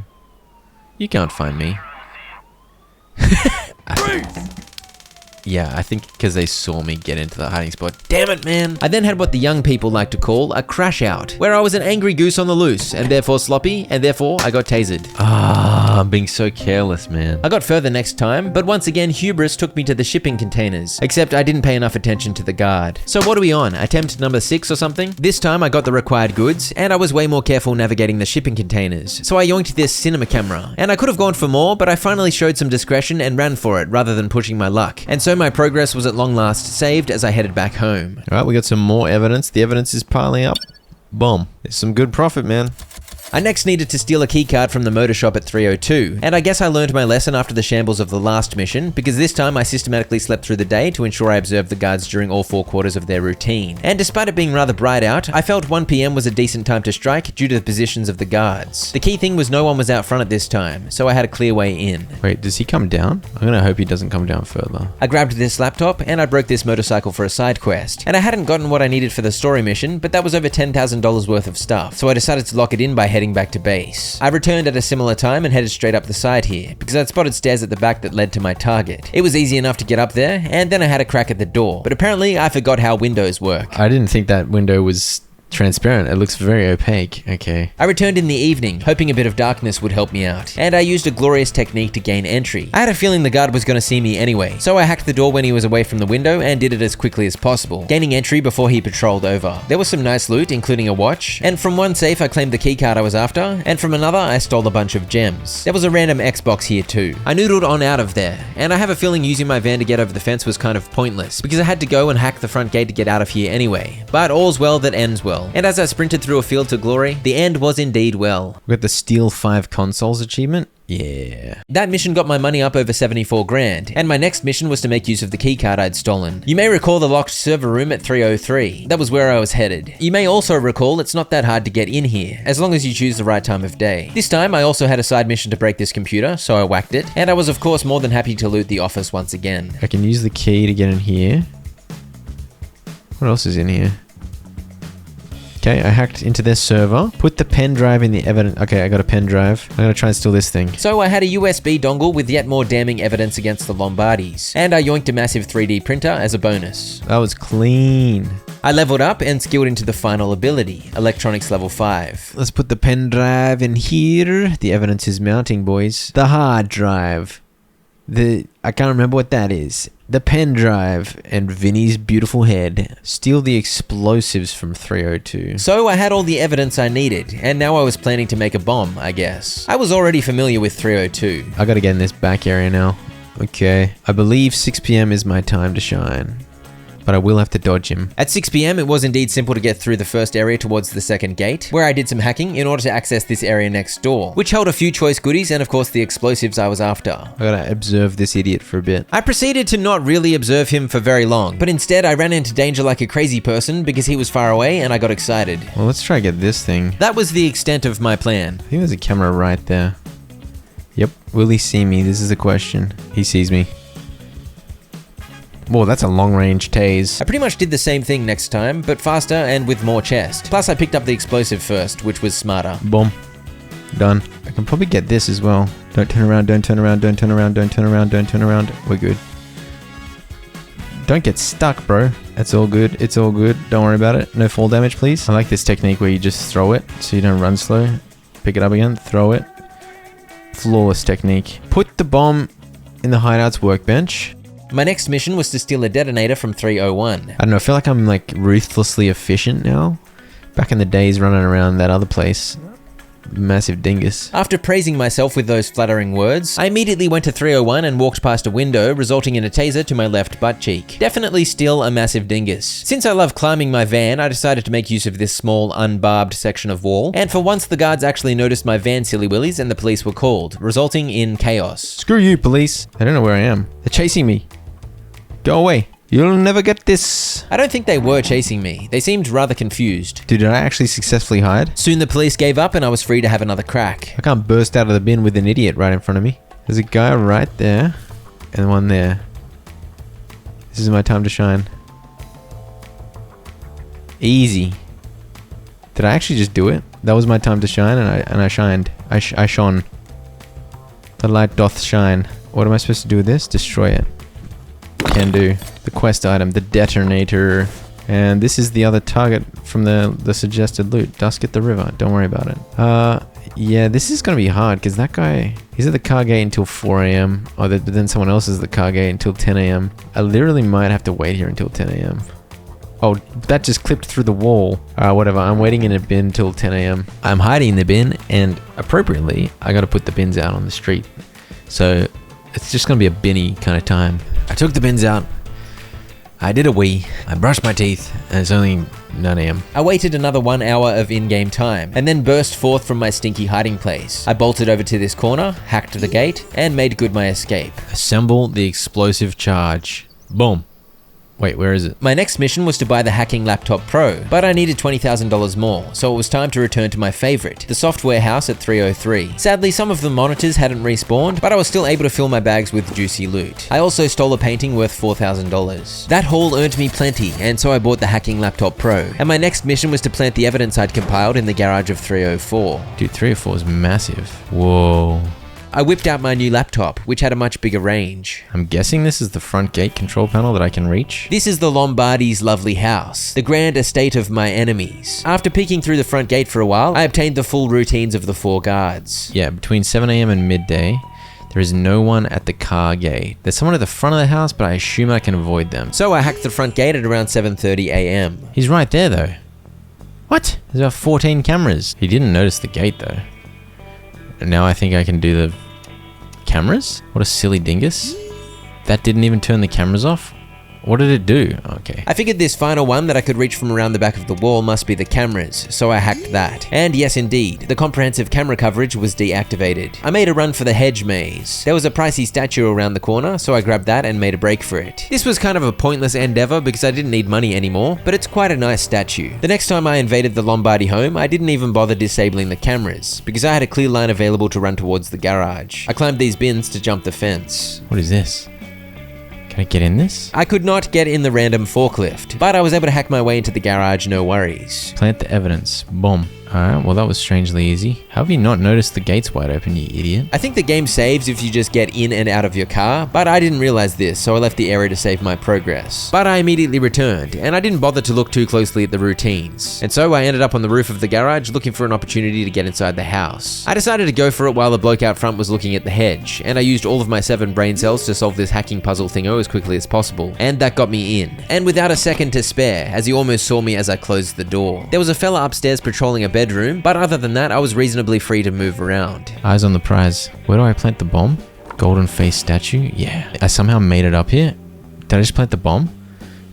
You can't find me. Yeah, I think because they saw me get into the hiding spot. Damn it, man. I then had what the young people like to call a crash out, where I was an angry goose on the loose, and therefore sloppy, and therefore I got tasered. I'm being so careless, man. I got further next time, but once again hubris took me to the shipping containers, except I didn't pay enough attention to the guard. So what are we on, attempt number 6 or something? This time I got the required goods, and I was way more careful navigating the shipping containers, so I yoinked this cinema camera. And I could have gone for more, but I finally showed some discretion and ran for it rather than pushing my luck. And so my progress was at long last saved as I headed back home. All right, we got some more evidence. The evidence is piling up. Boom. There's some good profit, man. I next needed to steal a keycard from the motor shop at 302, and I guess I learned my lesson after the shambles of the last mission, because this time I systematically slept through the day to ensure I observed the guards during all 4 quarters of their routine. And despite it being rather bright out, I felt 1 PM was a decent time to strike due to the positions of the guards. The key thing was no one was out front at this time, so I had a clear way in. Wait, does he come down? I'm gonna hope he doesn't come down further. I grabbed this laptop and I broke this motorcycle for a side quest, and I hadn't gotten what I needed for the story mission, but that was over $10,000 worth of stuff, so I decided to lock it in by heading heading back to base. I returned at a similar time and headed straight up the side here, because I'd spotted stairs at the back that led to my target. It was easy enough to get up there, and then I had a crack at the door, but apparently I forgot how windows work. I didn't think that window was transparent. It looks very opaque. Okay. I returned in the evening, hoping a bit of darkness would help me out, and I used a glorious technique to gain entry. I had a feeling the guard was going to see me anyway, so I hacked the door when he was away from the window and did it as quickly as possible, gaining entry before he patrolled over. There was some nice loot, including a watch, and from one safe I claimed the keycard I was after, and from another I stole a bunch of gems. There was a random Xbox here too. I noodled on out of there, and I have a feeling using my van to get over the fence was kind of pointless, because I had to go and hack the front gate to get out of here anyway. But all's well that ends well, and as I sprinted through a field to glory, the end was indeed well. We got the Steal 5 Consoles achievement. Yeah. That mission got my money up over 74 grand, and my next mission was to make use of the keycard I'd stolen. You may recall the locked server room at 303. That was where I was headed. You may also recall it's not that hard to get in here, as long as you choose the right time of day. This time I also had a side mission to break this computer, so I whacked it, and I was of course more than happy to loot the office once again. I can use the key to get in here. What else is in here? Okay, I hacked into their server. Put the pen drive in the evidence. Okay, I got a pen drive. I'm gonna try and steal this thing. So I had a USB dongle with yet more damning evidence against the Lombardis, and I yoinked a massive 3D printer as a bonus. That was clean. I leveled up and skilled into the final ability, Electronics level 5. Let's put the pen drive in here. The evidence is mounting, boys. The hard drive. I can't remember what that is. The pen drive and Vinny's beautiful head. Steal the explosives from 302. So I had all the evidence I needed, and now I was planning to make a bomb, I guess. I was already familiar with 302. I gotta get in this back area now. Okay. I believe 6 PM is my time to shine. But I will have to dodge him. At 6 PM, it was indeed simple to get through the first area towards the second gate, where I did some hacking in order to access this area next door, which held a few choice goodies and of course the explosives I was after. I gotta observe this idiot for a bit. I proceeded to not really observe him for very long, but instead I ran into danger like a crazy person because he was far away and I got excited. Well, let's try to get this thing. That was the extent of my plan. I think there's a camera right there. Yep. Will he see me? This is the question. He sees me. Whoa, that's a long-range tase. I pretty much did the same thing next time, but faster and with more chest. Plus I picked up the explosive first, which was smarter. Boom. Done. I can probably get this as well. Don't turn around, don't turn around, don't turn around, don't turn around, don't turn around. We're good. Don't get stuck, bro. It's all good. It's all good. Don't worry about it. No fall damage, please. I like this technique where you just throw it so you don't run slow. Pick it up again, throw it. Flawless technique. Put the bomb in the hideout's workbench. My next mission was to steal a detonator from 301. I don't know, I feel like I'm like ruthlessly efficient now. Back in the days running around that other place. Massive dingus. After praising myself with those flattering words, I immediately went to 301 and walked past a window, resulting in a taser to my left butt cheek. Definitely still a massive dingus. Since I love climbing my van, I decided to make use of this small, unbarbed section of wall, and for once the guards actually noticed my van silly willies and the police were called, resulting in chaos. Screw you, police. I don't know where I am. They're chasing me. Go away. You'll never get this. I don't think they were chasing me. They seemed rather confused. Dude, did I actually successfully hide? Soon the police gave up and I was free to have another crack. I can't burst out of the bin with an idiot right in front of me. There's a guy right there and one there. This is my time to shine. Easy. Did I actually just do it? That was my time to shine and I shined. I shone. The light doth shine. What am I supposed to do with this? Destroy it. Can do. The quest item, the detonator. And this is the other target from the suggested loot. Dusk at the river. Don't worry about it. Yeah, this is gonna be hard because that guy, he's at the car gate until 4 AM. But then someone else is at the car gate until 10 AM. I literally might have to wait here until 10 AM. Oh, that just clipped through the wall. Whatever, I'm waiting in a bin till 10 AM. I'm hiding in the bin, and appropriately, I gotta put the bins out on the street. So, it's just gonna be a binny kind of time. I took the bins out, I did a wee, I brushed my teeth, and it's only 9 AM. I waited another 1 hour of in-game time, and then burst forth from my stinky hiding place. I bolted over to this corner, hacked the gate, and made good my escape. Assemble the explosive charge. Boom. Wait, where is it? My next mission was to buy the Hacking Laptop Pro, but I needed $20,000 more, so it was time to return to my favorite, the software house at 303. Sadly, some of the monitors hadn't respawned, but I was still able to fill my bags with juicy loot. I also stole a painting worth $4,000. That haul earned me plenty, and so I bought the Hacking Laptop Pro, and my next mission was to plant the evidence I'd compiled in the garage of 304. Dude, 304 is massive. Whoa. I whipped out my new laptop, which had a much bigger range. I'm guessing this is the front gate control panel that I can reach. This is the Lombardi's lovely house, the grand estate of my enemies. After peeking through the front gate for a while, I obtained the full routines of the 4 guards. Yeah, between 7 a.m. and midday, there is no one at the car gate. There's someone at the front of the house, but I assume I can avoid them. So I hacked the front gate at around 7:30 a.m. He's right there though. What? There's about 14 cameras. He didn't notice the gate though. And now I think I can do the cameras? What a silly dingus. That didn't even turn the cameras off? What did it do? Okay. I figured this final one that I could reach from around the back of the wall must be the cameras, so I hacked that. And yes indeed, the comprehensive camera coverage was deactivated. I made a run for the hedge maze. There was a pricey statue around the corner, so I grabbed that and made a break for it. This was kind of a pointless endeavor because I didn't need money anymore, but it's quite a nice statue. The next time I invaded the Lombardi home, I didn't even bother disabling the cameras, because I had a clear line available to run towards the garage. I climbed these bins to jump the fence. What is this? Can I get in this? I could not get in the random forklift, but I was able to hack my way into the garage, no worries. Plant the evidence. Boom. Alright, well that was strangely easy. How have you not noticed the gates wide open, you idiot? I think the game saves if you just get in and out of your car, but I didn't realize this, so I left the area to save my progress. But I immediately returned, and I didn't bother to look too closely at the routines. And so I ended up on the roof of the garage looking for an opportunity to get inside the house. I decided to go for it while the bloke out front was looking at the hedge, and I used all of my 7 brain cells to solve this hacking puzzle thingo as quickly as possible. And that got me in. And without a second to spare, as he almost saw me as I closed the door. There was a fella upstairs patrolling a bedroom, but other than that, I was reasonably free to move around. Eyes on the prize. Where do I plant the bomb? Golden face statue? Yeah. I somehow made it up here. Did I just plant the bomb?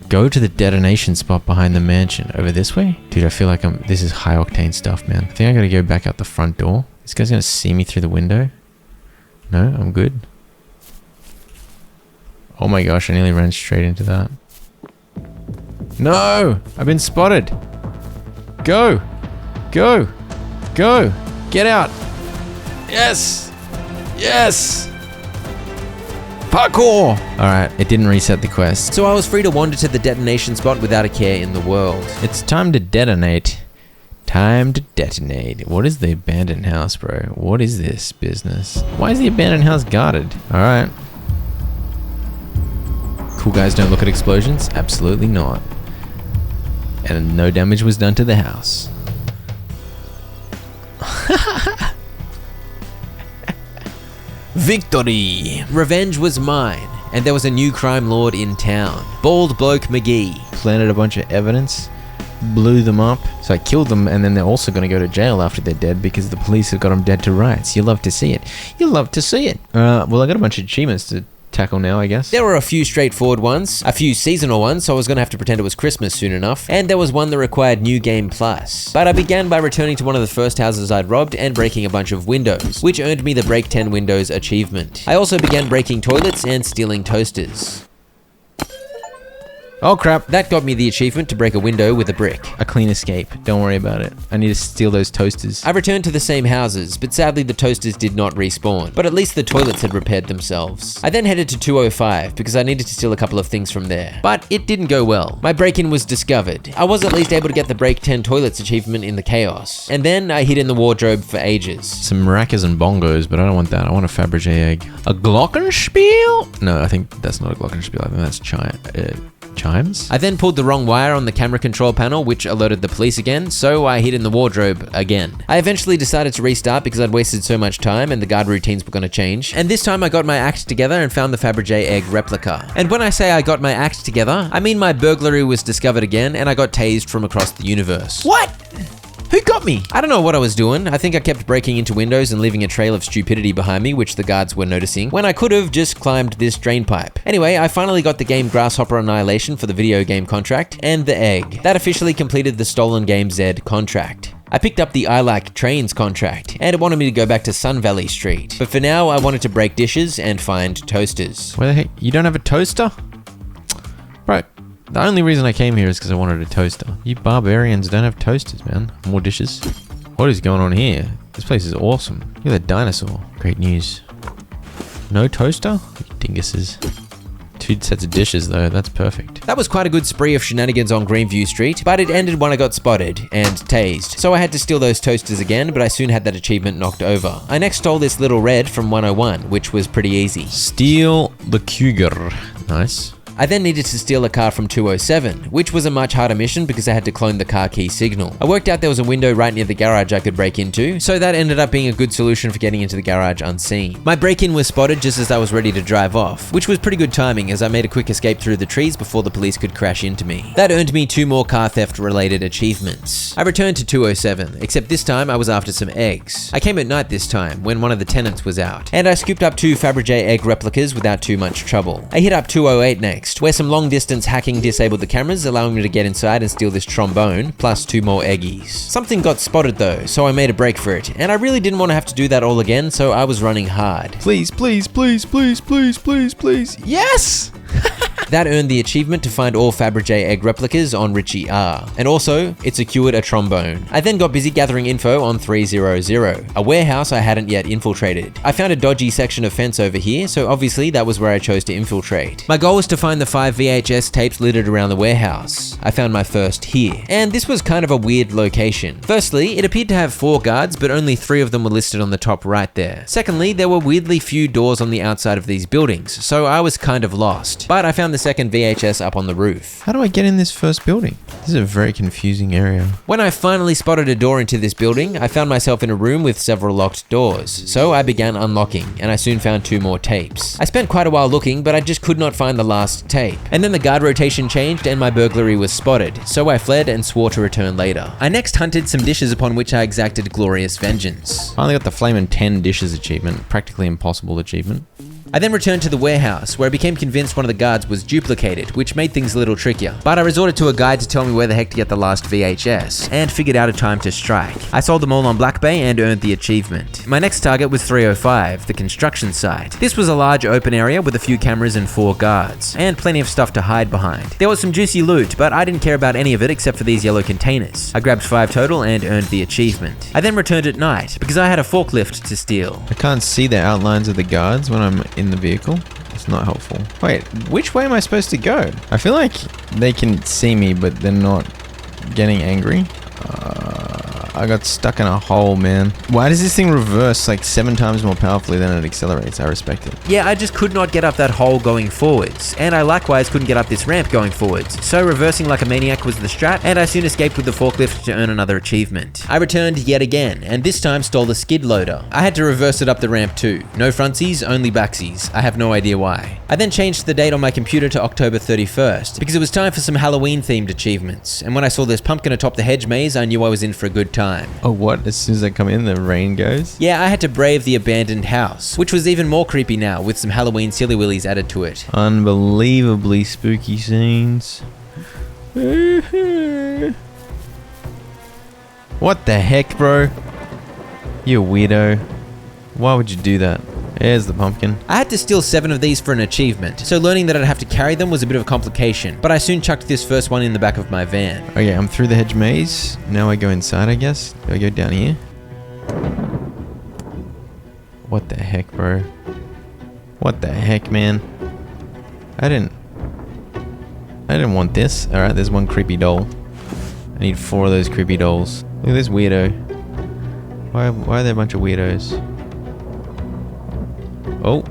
Go to the detonation spot behind the mansion. Over this way? Dude, I feel like this is high octane stuff, man. I think I gotta go back out the front door. This guy's gonna see me through the window. No, I'm good. Oh my gosh, I nearly ran straight into that. No! I've been spotted! Go! Go! Go! Get out! Yes! Yes! Parkour! Alright, it didn't reset the quest. So I was free to wander to the detonation spot without a care in the world. It's time to detonate. Time to detonate. What is the abandoned house, bro? What is this business? Why is the abandoned house guarded? Alright. Cool guys don't look at explosions? Absolutely not. And no damage was done to the house. Victory! Revenge was mine, and there was a new crime lord in town. Bald Bloke McGee. Planted a bunch of evidence, blew them up. So I killed them, and then they're also going to go to jail after they're dead because the police have got them dead to rights. You love to see it. You love to see it. Well, I got a bunch of achievements to tackle now, I guess. There were a few straightforward ones, a few seasonal ones, so I was going to have to pretend it was Christmas soon enough, and there was one that required New Game Plus. But I began by returning to one of the first houses I'd robbed and breaking a bunch of windows, which earned me the Break 10 Windows achievement. I also began breaking toilets and stealing toasters. Oh crap. That got me the achievement to break a window with a brick. A clean escape. Don't worry about it. I need to steal those toasters. I returned to the same houses, but sadly the toasters did not respawn. But at least the toilets had repaired themselves. I then headed to 205 because I needed to steal a couple of things from there. But it didn't go well. My break-in was discovered. I was at least able to get the Break 10 Toilets achievement in the chaos. And then I hid in the wardrobe for ages. Some maracas and bongos, but I don't want that. I want a Fabergé egg. A glockenspiel? No, I think that's not a glockenspiel. I think that's chimes? I then pulled the wrong wire on the camera control panel, which alerted the police again, so I hid in the wardrobe again. I eventually decided to restart because I'd wasted so much time and the guard routines were going to change. And this time I got my act together and found the Fabergé egg replica. And when I say I got my act together, I mean my burglary was discovered again and I got tased from across the universe. What? Who got me? I don't know what I was doing. I think I kept breaking into windows and leaving a trail of stupidity behind me, which the guards were noticing, when I could have just climbed this drain pipe. Anyway, I finally got the game Grasshopper Annihilation for the video game contract, and the egg. That officially completed the Stolen Game Z contract. I picked up the I Like Trains contract, and it wanted me to go back to Sun Valley Street. But for now, I wanted to break dishes and find toasters. Where the heck? You don't have a toaster? Bro, The only reason I came here is because I wanted a toaster. You barbarians don't have toasters, man. More dishes. What is going on here? This place is awesome. Look at that dinosaur. Great news. No toaster? You dinguses. 2 sets of dishes though, that's perfect. That was quite a good spree of shenanigans on Greenview Street, but it ended when I got spotted and tased. So I had to steal those toasters again, but I soon had that achievement knocked over. I next stole this little red from 101, which was pretty easy. Steal the Cougar. Nice. I then needed to steal a car from 207, which was a much harder mission because I had to clone the car key signal. I worked out there was a window right near the garage I could break into, so that ended up being a good solution for getting into the garage unseen. My break-in was spotted just as I was ready to drive off, which was pretty good timing as I made a quick escape through the trees before the police could crash into me. That earned me 2 more car theft related achievements. I returned to 207, except this time I was after some eggs. I came at night this time when one of the tenants was out, and I scooped up 2 Fabergé egg replicas without too much trouble. I hit up 208 next, where some long distance hacking disabled the cameras, allowing me to get inside and steal this trombone, plus 2 more eggies. Something got spotted though, so I made a break for it, and I really didn't want to have to do that all again, so I was running hard. Please, please, please, please, please, please, please. Yes! That earned the achievement to find all Fabergé egg replicas on Richie R. And also, it secured a trombone. I then got busy gathering info on 300, a warehouse I hadn't yet infiltrated. I found a dodgy section of fence over here, so obviously that was where I chose to infiltrate. My goal was to find the 5 VHS tapes littered around the warehouse. I found my first here. And this was kind of a weird location. Firstly, it appeared to have 4 guards, but only 3 of them were listed on the top right there. Secondly, there were weirdly few doors on the outside of these buildings, so I was kind of lost. But I found the second VHS up on the roof. How do I get in this first building? This is a very confusing area. When I finally spotted a door into this building, I found myself in a room with several locked doors, so I began unlocking, and I soon found 2 more tapes. I spent quite a while looking, but I just could not find the last tape. And then the guard rotation changed and my burglary was spotted, so I fled and swore to return later. I next hunted some dishes upon which I exacted glorious vengeance. Finally got the Flamin' 10 dishes achievement, practically impossible achievement. I then returned to the warehouse, where I became convinced one of the guards was duplicated, which made things a little trickier. But I resorted to a guide to tell me where the heck to get the last VHS, and figured out a time to strike. I sold them all on Black Bay and earned the achievement. My next target was 305, the construction site. This was a large open area with a few cameras and 4 guards, and plenty of stuff to hide behind. There was some juicy loot, but I didn't care about any of it except for these yellow containers. I grabbed 5 total and earned the achievement. I then returned at night, because I had a forklift to steal. I can't see the outlines of the guards when I'm in the vehicle. It's not helpful. Wait, which way am I supposed to go? I feel like they can see me, but they're not getting angry. I got stuck in a hole, man. Why does this thing reverse like 7 times more powerfully than it accelerates? I respect it. Yeah, I just could not get up that hole going forwards, and I likewise couldn't get up this ramp going forwards, so reversing like a maniac was the strat, and I soon escaped with the forklift to earn another achievement. I returned yet again, and this time stole the skid loader. I had to reverse it up the ramp too. No frontsies, only backsies. I have no idea why. I then changed the date on my computer to October 31st, because it was time for some Halloween-themed achievements, and when I saw this pumpkin atop the hedge maze, I knew I was in for a good time. Oh, what? As soon as I come in, the rain goes? Yeah, I had to brave the abandoned house, which was even more creepy now with some Halloween silly willies added to it. Unbelievably spooky scenes. What the heck, bro? You weirdo. Why would you do that? There's the pumpkin. I had to steal 7 of these for an achievement, so learning that I'd have to carry them was a bit of a complication, but I soon chucked this first one in the back of my van. Okay, I'm through the hedge maze. Now I go inside, I guess. Do I go down here? What the heck, bro? What the heck, man? I didn't want this. Alright, there's 1 creepy doll. I need 4 of those creepy dolls. Look at this weirdo. Why are there a bunch of weirdos? Oh.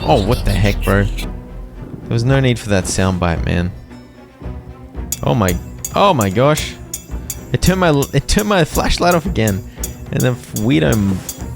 Oh, what the heck, bro? There was no need for that soundbite, man. Oh my gosh. It turned my flashlight off again. And then weirdo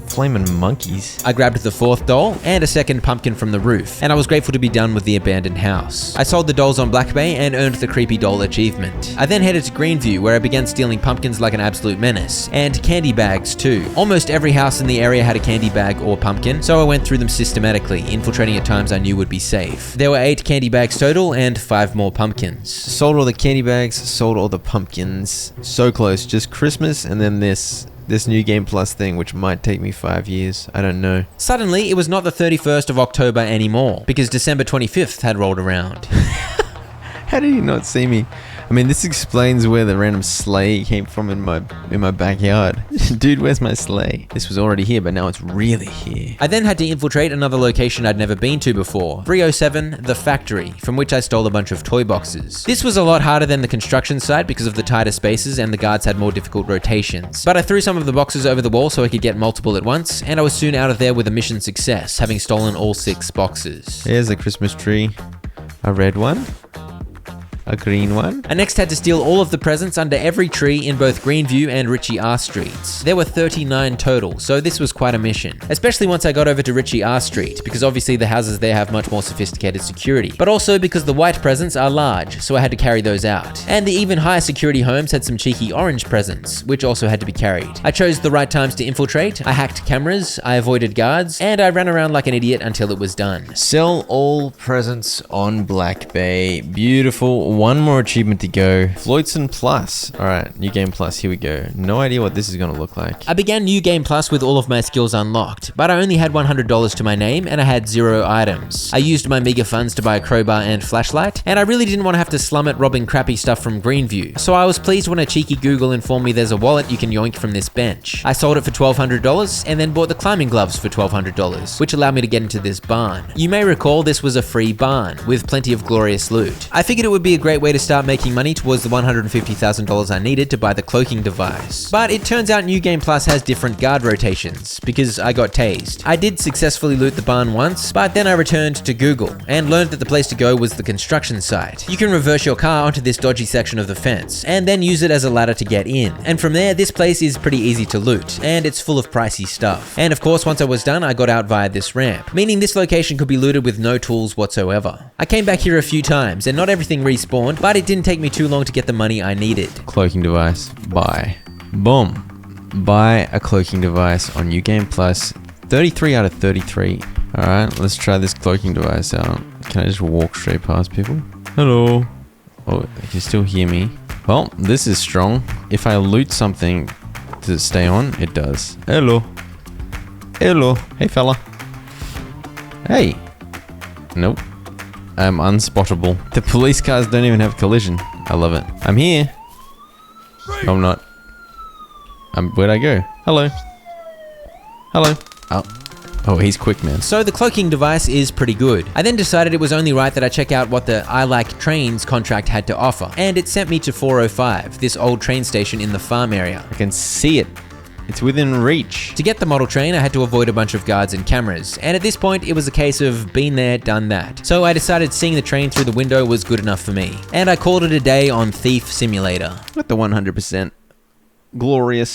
flaming monkeys. I grabbed the 4th doll and a second pumpkin from the roof, and I was grateful to be done with the abandoned house. I sold the dolls on Black Bay and earned the creepy doll achievement. I then headed to Greenview, where I began stealing pumpkins like an absolute menace, and candy bags too. Almost every house in the area had a candy bag or pumpkin, so I went through them systematically, infiltrating at times I knew would be safe. There were 8 candy bags total and 5 more pumpkins. Sold all the candy bags, sold all the pumpkins. So close, just Christmas and then this this new Game Plus thing, which might take me 5 years. I don't know. Suddenly, it was not the 31st of October anymore, because December 25th had rolled around. How did he not see me? I mean, this explains where the random sleigh came from in my backyard. Dude, where's my sleigh? This was already here, but now it's really here. I then had to infiltrate another location I'd never been to before, 307 The Factory, from which I stole a bunch of toy boxes. This was a lot harder than the construction site because of the tighter spaces and the guards had more difficult rotations. But I threw some of the boxes over the wall so I could get multiple at once, and I was soon out of there with a mission success, having stolen all 6 boxes. Here's a Christmas tree. A red one. A green one. I next had to steal all of the presents under every tree in both Greenview and Ritchie R Streets. There were 39 total, so this was quite a mission. Especially once I got over to Ritchie R Street, because obviously the houses there have much more sophisticated security. But also because the white presents are large, so I had to carry those out. And the even higher security homes had some cheeky orange presents, which also had to be carried. I chose the right times to infiltrate, I hacked cameras, I avoided guards, and I ran around like an idiot until it was done. Sell all presents on Black Bay. Beautiful. One more achievement to go. Floydson Plus. Alright, New Game Plus. Here we go. No idea what this is going to look like. I began New Game Plus with all of my skills unlocked, but I only had $100 to my name and I had 0 items. I used my meager funds to buy a crowbar and flashlight, and I really didn't want to have to slum it robbing crappy stuff from Greenview, so I was pleased when a cheeky Google informed me there's a wallet you can yoink from this bench. I sold it for $1,200 and then bought the climbing gloves for $1,200, which allowed me to get into this barn. You may recall this was a free barn, with plenty of glorious loot. I figured it would be a great way to start making money towards the $150,000 I needed to buy the cloaking device. But it turns out New Game Plus has different guard rotations, because I got tased. I did successfully loot the barn once, but then I returned to Google, and learned that the place to go was the construction site. You can reverse your car onto this dodgy section of the fence, and then use it as a ladder to get in. And from there, this place is pretty easy to loot, and it's full of pricey stuff. And of course, once I was done, I got out via this ramp, meaning this location could be looted with no tools whatsoever. I came back here a few times, and not everything respawned, but it didn't take me too long to get the money I needed. Cloaking device. Buy. Boom. Buy a cloaking device on New Game Plus. 33 out of 33. Alright, let's try this cloaking device out. Can I just walk straight past people? Hello. Oh, they can still hear me. Well, this is strong. If I loot something, does it stay on? It does. Hello. Hello. Hey, fella. Hey. Nope. I'm unspottable. The police cars don't even have collision. I love it. I'm here. No, I'm not. Where'd I go? Hello. Hello. Oh, he's quick, man. So the cloaking device is pretty good. I then decided it was only right that I check out what the I Like Trains contract had to offer, and it sent me to 405, this old train station in the farm area. I can see it. It's within reach. To get the model train, I had to avoid a bunch of guards and cameras, and at this point, it was a case of been there, done that. So I decided seeing the train through the window was good enough for me, and I called it a day on Thief Simulator. Got the 100%. Glorious.